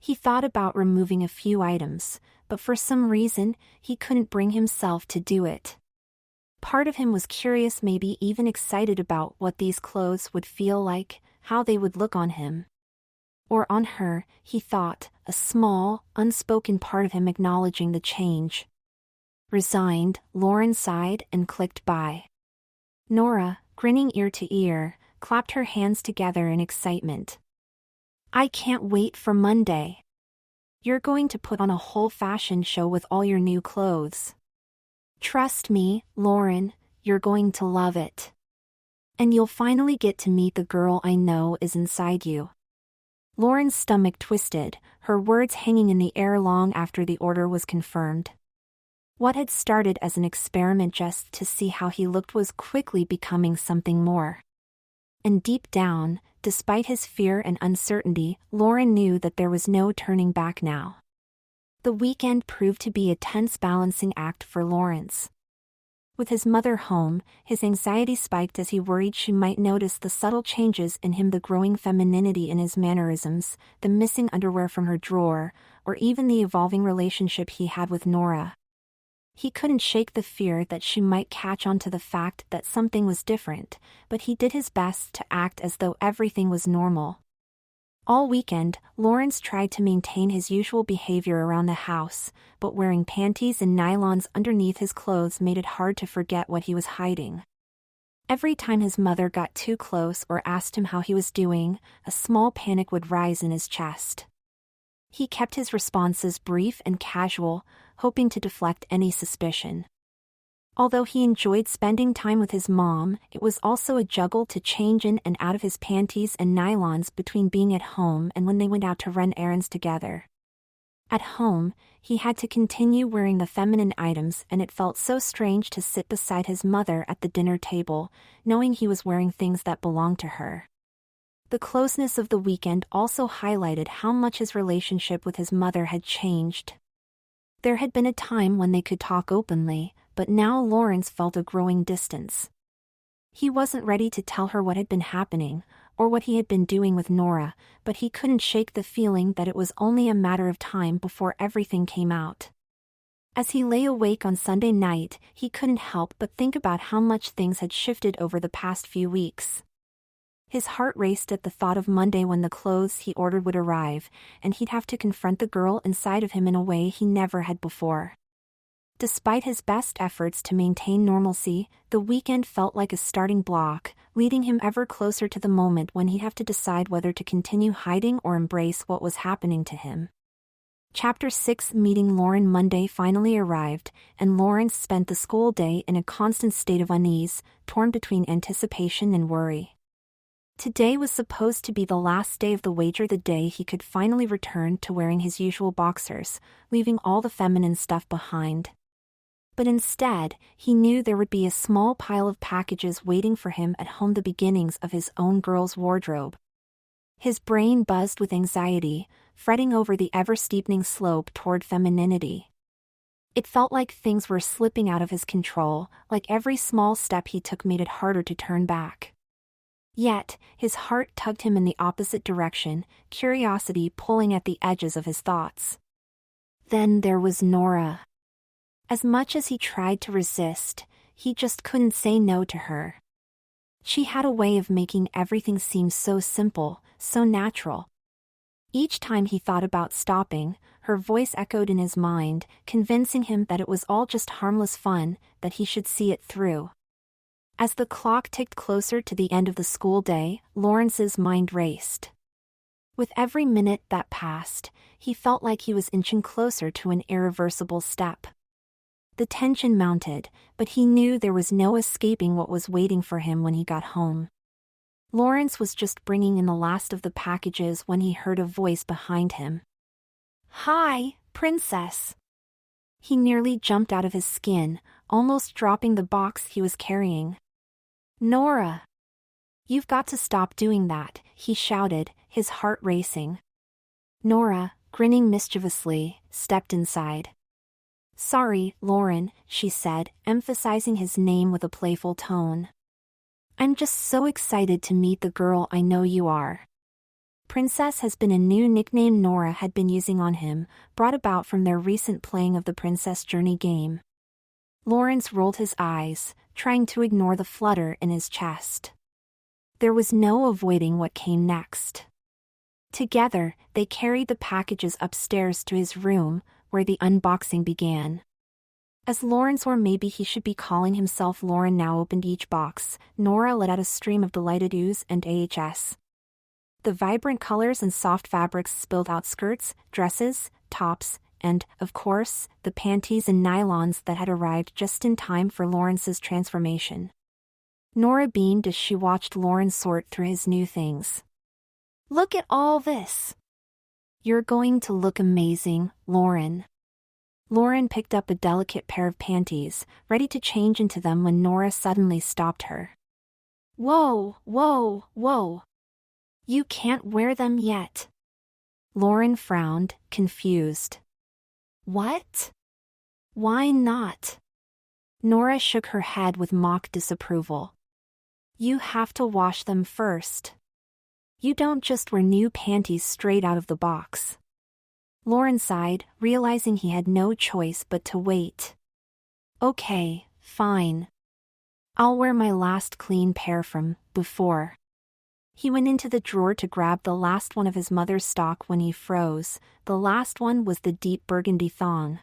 He thought about removing a few items, but for some reason, he couldn't bring himself to do it. Part of him was curious, maybe even excited about what these clothes would feel like, how they would look on him. Or on her, he thought, a small, unspoken part of him acknowledging the change. Resigned, Lauren sighed and clicked buy. Nora, grinning ear to ear, clapped her hands together in excitement. I can't wait for Monday. You're going to put on a whole fashion show with all your new clothes. Trust me, Lauren, you're going to love it. And you'll finally get to meet the girl I know is inside you. Lauren's stomach twisted, her words hanging in the air long after the order was confirmed. What had started as an experiment just to see how he looked was quickly becoming something more. And deep down, despite his fear and uncertainty, Lauren knew that there was no turning back now. The weekend proved to be a tense balancing act for Lawrence. With his mother home, his anxiety spiked as he worried she might notice the subtle changes in him, the growing femininity in his mannerisms, the missing underwear from her drawer, or even the evolving relationship he had with Nora. He couldn't shake the fear that she might catch on to the fact that something was different, but he did his best to act as though everything was normal. All weekend, Lawrence tried to maintain his usual behavior around the house, but wearing panties and nylons underneath his clothes made it hard to forget what he was hiding. Every time his mother got too close or asked him how he was doing, a small panic would rise in his chest. He kept his responses brief and casual, hoping to deflect any suspicion. Although he enjoyed spending time with his mom, it was also a juggle to change in and out of his panties and nylons between being at home and when they went out to run errands together. At home, he had to continue wearing the feminine items, and it felt so strange to sit beside his mother at the dinner table, knowing he was wearing things that belonged to her. The closeness of the weekend also highlighted how much his relationship with his mother had changed. There had been a time when they could talk openly, but now Lawrence felt a growing distance. He wasn't ready to tell her what had been happening, or what he had been doing with Nora, but he couldn't shake the feeling that it was only a matter of time before everything came out. As he lay awake on Sunday night, he couldn't help but think about how much things had shifted over the past few weeks. His heart raced at the thought of Monday when the clothes he ordered would arrive, and he'd have to confront the girl inside of him in a way he never had before. Despite his best efforts to maintain normalcy, the weekend felt like a starting block, leading him ever closer to the moment when he'd have to decide whether to continue hiding or embrace what was happening to him. Chapter 6 Meeting Lauren. Monday finally arrived, and Lawrence spent the school day in a constant state of unease, torn between anticipation and worry. Today was supposed to be the last day of the wager, the day he could finally return to wearing his usual boxers, leaving all the feminine stuff behind. But instead, he knew there would be a small pile of packages waiting for him at home, the beginnings of his own girl's wardrobe. His brain buzzed with anxiety, fretting over the ever-steepening slope toward femininity. It felt like things were slipping out of his control, like every small step he took made it harder to turn back. Yet, his heart tugged him in the opposite direction, curiosity pulling at the edges of his thoughts. Then there was Nora. As much as he tried to resist, he just couldn't say no to her. She had a way of making everything seem so simple, so natural. Each time he thought about stopping, her voice echoed in his mind, convincing him that it was all just harmless fun, that he should see it through. As the clock ticked closer to the end of the school day, Lawrence's mind raced. With every minute that passed, he felt like he was inching closer to an irreversible step. The tension mounted, but he knew there was no escaping what was waiting for him when he got home. Lawrence was just bringing in the last of the packages when he heard a voice behind him. "Hi, Princess." He nearly jumped out of his skin, almost dropping the box he was carrying. "Nora. You've got to stop doing that," he shouted, his heart racing. Nora, grinning mischievously, stepped inside. "Sorry, Lauren," she said, emphasizing his name with a playful tone. "I'm just so excited to meet the girl I know you are." Princess has been a new nickname Nora had been using on him, brought about from their recent playing of the Princess Journey game. Lawrence rolled his eyes, trying to ignore the flutter in his chest. There was no avoiding what came next. Together, they carried the packages upstairs to his room, where the unboxing began. As Lawrence, or maybe he should be calling himself Lauren, now opened each box, Nora let out a stream of delighted oohs and ahs. The vibrant colors and soft fabrics spilled out skirts, dresses, tops, and, of course, the panties and nylons that had arrived just in time for Lawrence's transformation. Nora beamed as she watched Lawrence sort through his new things. "Look at all this. You're going to look amazing, Lauren." Lauren picked up a delicate pair of panties, ready to change into them when Nora suddenly stopped her. "Whoa, whoa, whoa. You can't wear them yet." Lauren frowned, confused. "What? Why not?" Nora shook her head with mock disapproval. "You have to wash them first. You don't just wear new panties straight out of the box." Lauren sighed, realizing he had no choice but to wait. "Okay, fine. I'll wear my last clean pair from before." He went into the drawer to grab the last one of his mother's stock when he froze. The last one was the deep burgundy thong.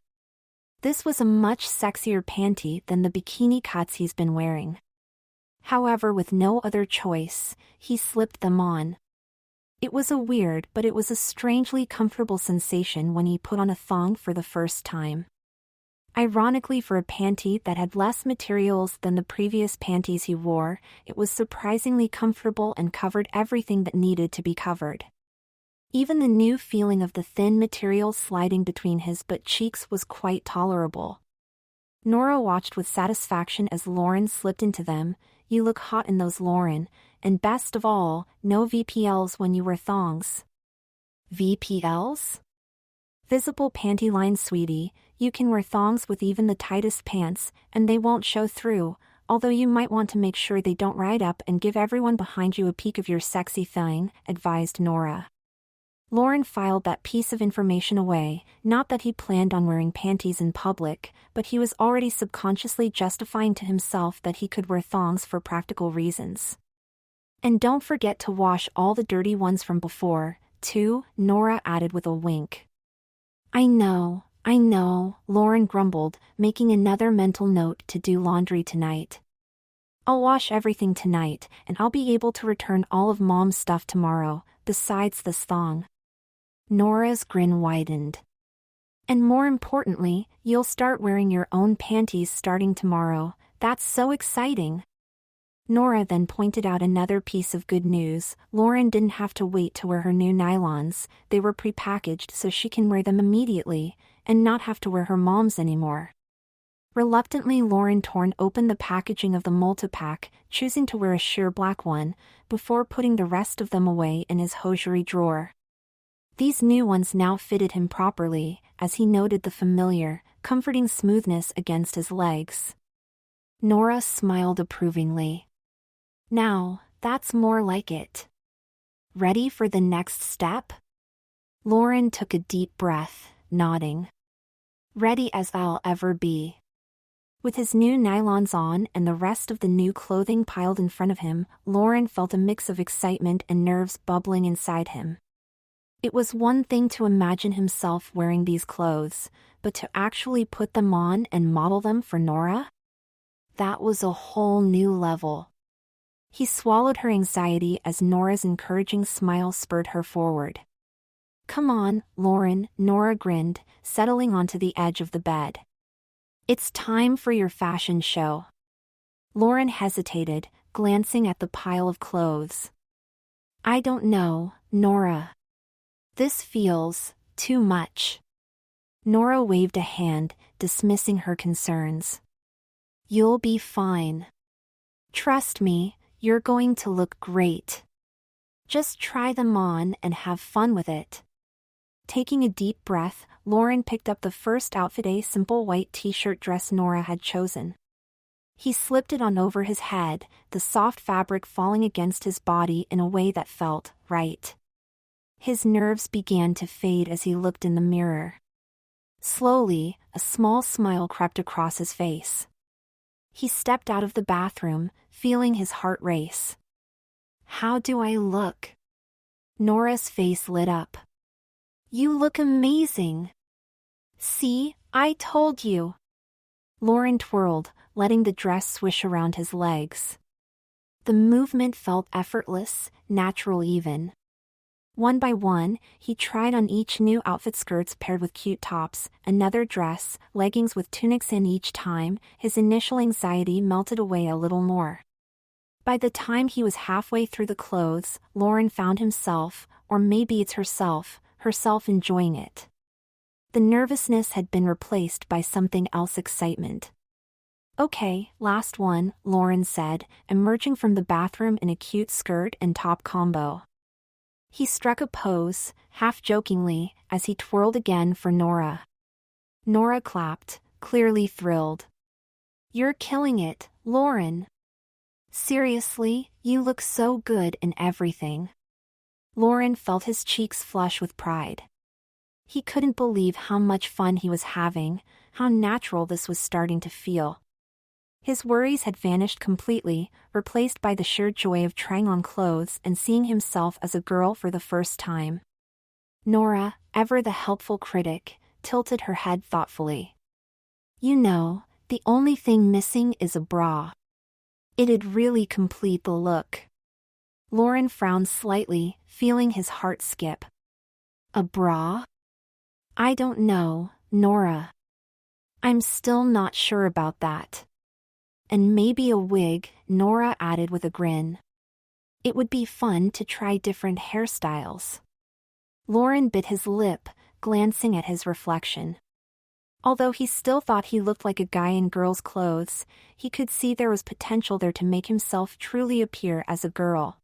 This was a much sexier panty than the bikini cuts he's been wearing. However, with no other choice, he slipped them on. It was a weird, but it was a strangely comfortable sensation when he put on a thong for the first time. Ironically, for a panty that had less materials than the previous panties he wore, it was surprisingly comfortable and covered everything that needed to be covered. Even the new feeling of the thin material sliding between his butt cheeks was quite tolerable. Nora watched with satisfaction as Lauren slipped into them. "You look hot in those, Lauren, and best of all, no VPLs when you wear thongs." "VPLs? Visible panty lines, sweetie. You can wear thongs with even the tightest pants, and they won't show through, although you might want to make sure they don't ride up and give everyone behind you a peek of your sexy thing," advised Nora. Lauren filed that piece of information away, not that he planned on wearing panties in public, but he was already subconsciously justifying to himself that he could wear thongs for practical reasons. "And don't forget to wash all the dirty ones from before, too," Nora added with a wink. I know, Lauren grumbled, making another mental note to do laundry tonight. "I'll wash everything tonight, and I'll be able to return all of Mom's stuff tomorrow, besides this thong." Nora's grin widened. "And more importantly, you'll start wearing your own panties starting tomorrow. That's so exciting." Nora then pointed out another piece of good news. Lauren didn't have to wait to wear her new nylons. They were prepackaged so she can wear them immediately, and not have to wear her mom's anymore. Reluctantly, Lauren torn open the packaging of the multi-pack, choosing to wear a sheer black one, before putting the rest of them away in his hosiery drawer. These new ones now fitted him properly, as he noted the familiar, comforting smoothness against his legs. Nora smiled approvingly. Now, that's more like it. Ready for the next step? Lauren took a deep breath, nodding. Ready as I'll ever be. With his new nylons on and the rest of the new clothing piled in front of him, Lauren felt a mix of excitement and nerves bubbling inside him. It was one thing to imagine himself wearing these clothes, but to actually put them on and model them for Nora? That was a whole new level. He swallowed her anxiety as Nora's encouraging smile spurred her forward. Come on, Lauren, Nora grinned, settling onto the edge of the bed. It's time for your fashion show. Lauren hesitated, glancing at the pile of clothes. I don't know, Nora. This feels too much. Nora waved a hand, dismissing her concerns. You'll be fine. Trust me, you're going to look great. Just try them on and have fun with it. Taking a deep breath, Lauren picked up the first outfit, a simple white t-shirt dress Nora had chosen. He slipped it on over his head, the soft fabric falling against his body in a way that felt right. His nerves began to fade as he looked in the mirror. Slowly, a small smile crept across his face. He stepped out of the bathroom, feeling his heart race. How do I look? Nora's face lit up. You look amazing. See, I told you. Lauren twirled, letting the dress swish around his legs. The movement felt effortless, natural even. One by one, he tried on each new outfit, skirts paired with cute tops, another dress, leggings with tunics, in each time, his initial anxiety melted away a little more. By the time he was halfway through the clothes, Lauren found himself, or maybe it's herself enjoying it. The nervousness had been replaced by something else, excitement. Okay, last one, Lauren said, emerging from the bathroom in a cute skirt and top combo. He struck a pose, half-jokingly, as he twirled again for Nora. Nora clapped, clearly thrilled. You're killing it, Lauren. Seriously, you look so good in everything. Lauren felt his cheeks flush with pride. He couldn't believe how much fun he was having, how natural this was starting to feel. His worries had vanished completely, replaced by the sheer joy of trying on clothes and seeing himself as a girl for the first time. Nora, ever the helpful critic, tilted her head thoughtfully. You know, the only thing missing is a bra. It'd really complete the look. Lauren frowned slightly, feeling his heart skip. A bra? I don't know, Nora. I'm still not sure about that. And maybe a wig, Nora added with a grin. It would be fun to try different hairstyles. Lauren bit his lip, glancing at his reflection. Although he still thought he looked like a guy in girl's clothes, he could see there was potential there to make himself truly appear as a girl.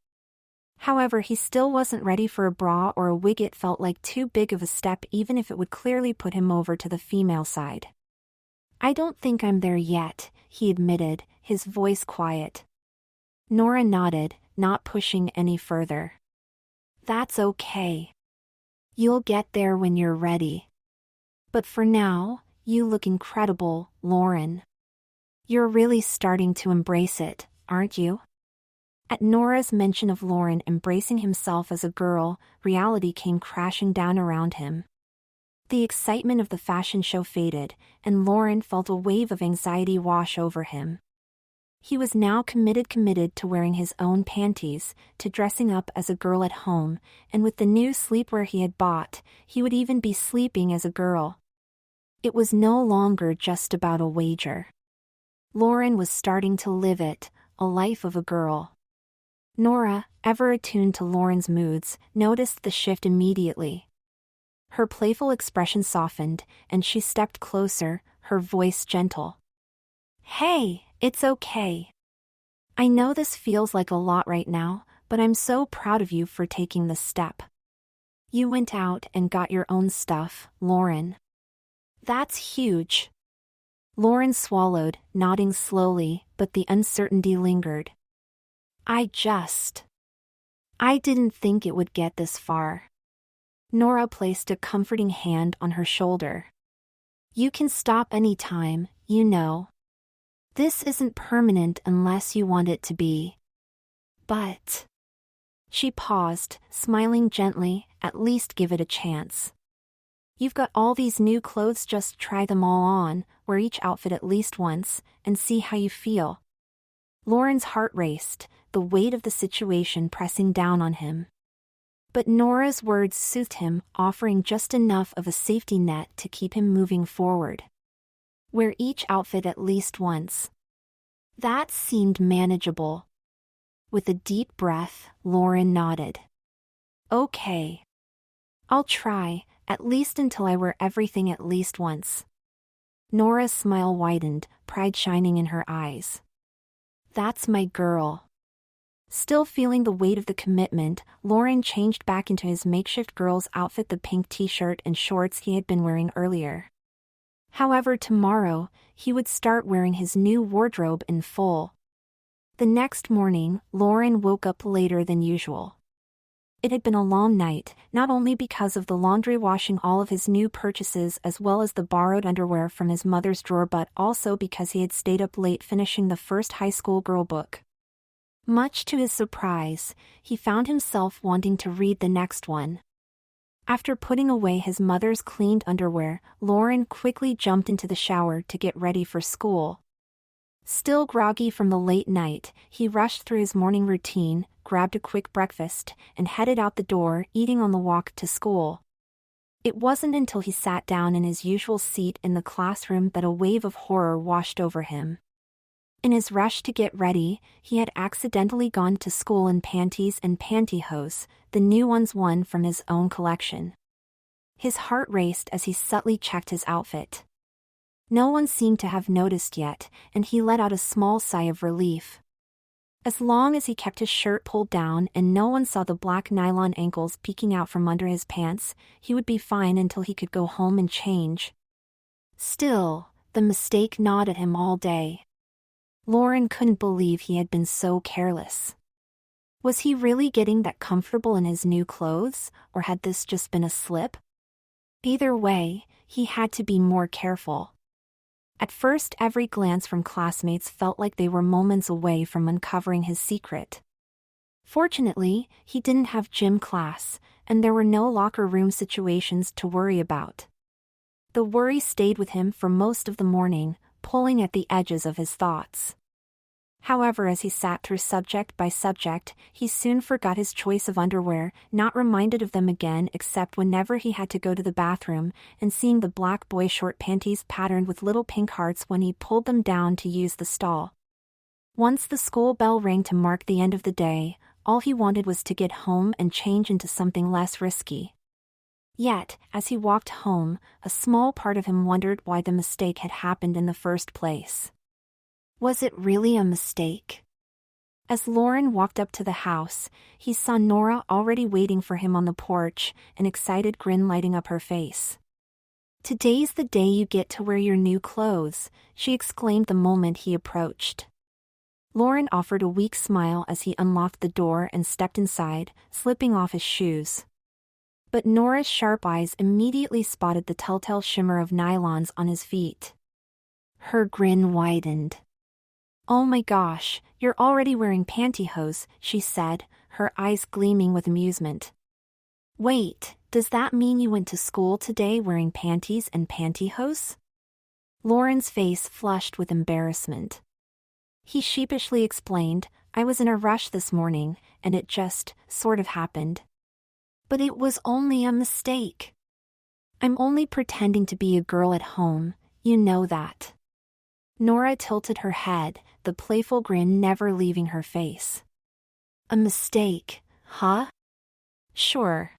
However, he still wasn't ready for a bra or a wig. It felt like too big of a step, even if it would clearly put him over to the female side. I don't think I'm there yet, he admitted, his voice quiet. Nora nodded, not pushing any further. That's okay. You'll get there when you're ready. But for now, you look incredible, Lauren. You're really starting to embrace it, aren't you? At Nora's mention of Lauren embracing himself as a girl, reality came crashing down around him. The excitement of the fashion show faded, and Lauren felt a wave of anxiety wash over him. He was now committed to wearing his own panties, to dressing up as a girl at home, and with the new sleepwear he had bought, he would even be sleeping as a girl. It was no longer just about a wager. Lauren was starting to live it, a life of a girl. Nora, ever attuned to Lauren's moods, noticed the shift immediately. Her playful expression softened, and she stepped closer, her voice gentle. Hey, it's okay. I know this feels like a lot right now, but I'm so proud of you for taking this step. You went out and got your own stuff, Lauren. That's huge. Lauren swallowed, nodding slowly, but the uncertainty lingered. I didn't think it would get this far. Nora placed a comforting hand on her shoulder. You can stop any time, you know. This isn't permanent unless you want it to be. But... She paused, smiling gently, at least give it a chance. You've got all these new clothes, just try them all on, wear each outfit at least once, and see how you feel. Lauren's heart raced, the weight of the situation pressing down on him. But Nora's words soothed him, offering just enough of a safety net to keep him moving forward. Wear each outfit at least once. That seemed manageable. With a deep breath, Lauren nodded. Okay. I'll try, at least until I wear everything at least once. Nora's smile widened, pride shining in her eyes. That's my girl. Still feeling the weight of the commitment, Lauren changed back into his makeshift girl's outfit, the pink t-shirt and shorts he had been wearing earlier. However, tomorrow, he would start wearing his new wardrobe in full. The next morning, Lauren woke up later than usual. It had been a long night, not only because of the laundry washing all of his new purchases as well as the borrowed underwear from his mother's drawer, but also because he had stayed up late finishing the first high school girl book. Much to his surprise, he found himself wanting to read the next one. After putting away his mother's cleaned underwear, Lauren quickly jumped into the shower to get ready for school. Still groggy from the late night, he rushed through his morning routine, grabbed a quick breakfast, and headed out the door, eating on the walk to school. It wasn't until he sat down in his usual seat in the classroom that a wave of horror washed over him. In his rush to get ready, he had accidentally gone to school in panties and pantyhose, the new ones, one from his own collection. His heart raced as he subtly checked his outfit. No one seemed to have noticed yet, and he let out a small sigh of relief. As long as he kept his shirt pulled down and no one saw the black nylon ankles peeking out from under his pants, he would be fine until he could go home and change. Still, the mistake gnawed at him all day. Lauren couldn't believe he had been so careless. Was he really getting that comfortable in his new clothes, or had this just been a slip? Either way, he had to be more careful. At first, every glance from classmates felt like they were moments away from uncovering his secret. Fortunately, he didn't have gym class, and there were no locker room situations to worry about. The worry stayed with him for most of the morning, pulling at the edges of his thoughts. However, as he sat through subject by subject, he soon forgot his choice of underwear, not reminded of them again except whenever he had to go to the bathroom, and seeing the black boy short panties patterned with little pink hearts when he pulled them down to use the stall. Once the school bell rang to mark the end of the day, all he wanted was to get home and change into something less risky. Yet, as he walked home, a small part of him wondered why the mistake had happened in the first place. Was it really a mistake? As Lauren walked up to the house, he saw Nora already waiting for him on the porch, an excited grin lighting up her face. "Today's the day you get to wear your new clothes," she exclaimed the moment he approached. Lauren offered a weak smile as he unlocked the door and stepped inside, slipping off his shoes. But Nora's sharp eyes immediately spotted the telltale shimmer of nylons on his feet. Her grin widened. "Oh my gosh, you're already wearing pantyhose," she said, her eyes gleaming with amusement. "Wait, does that mean you went to school today wearing panties and pantyhose?" Lauren's face flushed with embarrassment. He sheepishly explained, "I was in a rush this morning, and it just, sort of happened. But it was only a mistake. I'm only pretending to be a girl at home, you know that." Nora tilted her head, the playful grin never leaving her face. "A mistake, huh?" "Sure."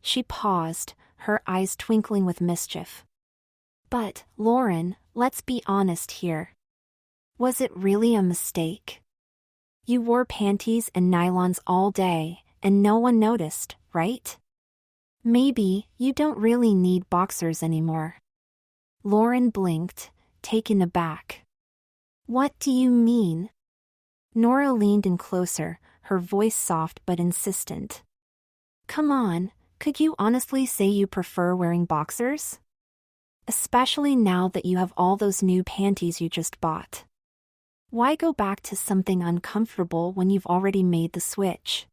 She paused, her eyes twinkling with mischief. "But, Lauren, let's be honest here. Was it really a mistake? You wore panties and nylons all day, and no one noticed, right?" Maybe you don't really need boxers anymore. Lauren blinked, taken aback. What do you mean? Nora leaned in closer, her voice soft but insistent. Come on, could you honestly say you prefer wearing boxers? Especially now that you have all those new panties you just bought. Why go back to something uncomfortable when you've already made the switch?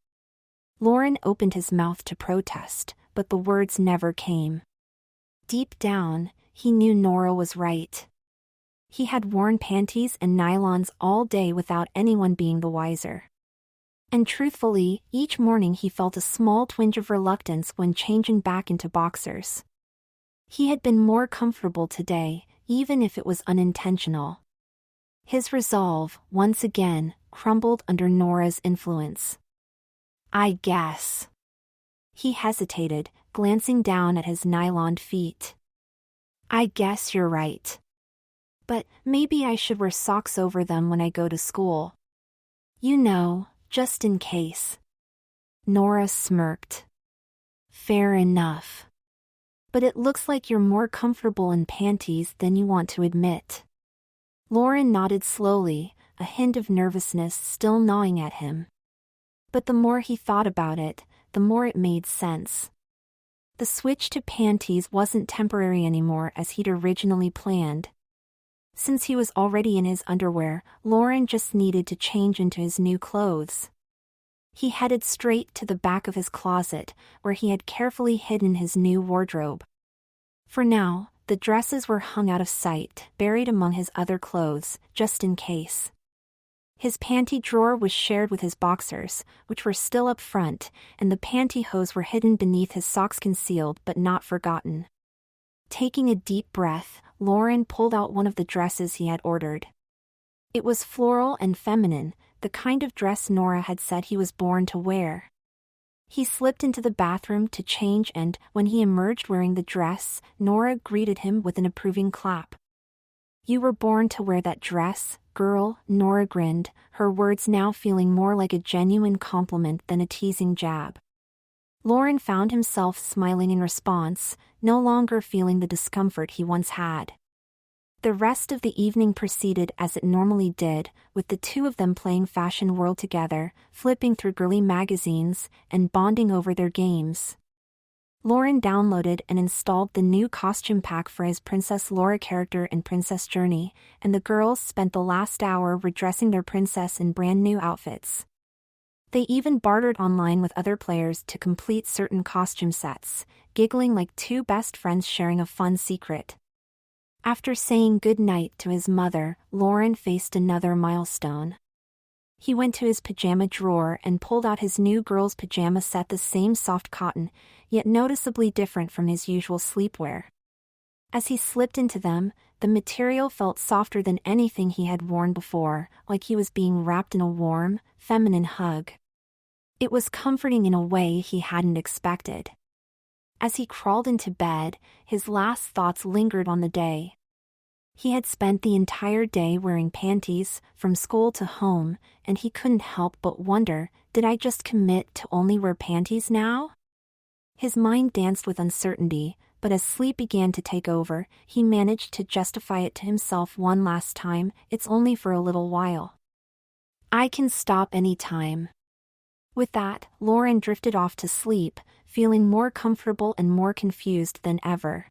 Lauren opened his mouth to protest, but the words never came. Deep down, he knew Nora was right. He had worn panties and nylons all day without anyone being the wiser. And truthfully, each morning he felt a small twinge of reluctance when changing back into boxers. He had been more comfortable today, even if it was unintentional. His resolve, once again, crumbled under Nora's influence. I guess. He hesitated, glancing down at his nylon feet. I guess you're right. But maybe I should wear socks over them when I go to school. You know, just in case. Nora smirked. Fair enough. But it looks like you're more comfortable in panties than you want to admit. Lauren nodded slowly, a hint of nervousness still gnawing at him. But the more he thought about it, the more it made sense. The switch to panties wasn't temporary anymore as he'd originally planned. Since he was already in his underwear, Lauren just needed to change into his new clothes. He headed straight to the back of his closet, where he had carefully hidden his new wardrobe. For now, the dresses were hung out of sight, buried among his other clothes, just in case. His panty drawer was shared with his boxers, which were still up front, and the pantyhose were hidden beneath his socks, concealed but not forgotten. Taking a deep breath, Lauren pulled out one of the dresses he had ordered. It was floral and feminine, the kind of dress Nora had said he was born to wear. He slipped into the bathroom to change, and when he emerged wearing the dress, Nora greeted him with an approving clap. You were born to wear that dress, girl, Nora grinned, her words now feeling more like a genuine compliment than a teasing jab. Lauren found himself smiling in response, no longer feeling the discomfort he once had. The rest of the evening proceeded as it normally did, with the two of them playing Fashion World together, flipping through girly magazines, and bonding over their games. Lauren downloaded and installed the new costume pack for his Princess Laura character in Princess Journey, and the girls spent the last hour redressing their princess in brand new outfits. They even bartered online with other players to complete certain costume sets, giggling like two best friends sharing a fun secret. After saying goodnight to his mother, Lauren faced another milestone. He went to his pajama drawer and pulled out his new girl's pajama set, the same soft cotton, yet noticeably different from his usual sleepwear. As he slipped into them, the material felt softer than anything he had worn before, like he was being wrapped in a warm, feminine hug. It was comforting in a way he hadn't expected. As he crawled into bed, his last thoughts lingered on the day. He had spent the entire day wearing panties, from school to home, and he couldn't help but wonder, did I just commit to only wear panties now? His mind danced with uncertainty, but as sleep began to take over, he managed to justify it to himself one last time, it's only for a little while. I can stop any time. With that, Lauren drifted off to sleep, feeling more comfortable and more confused than ever.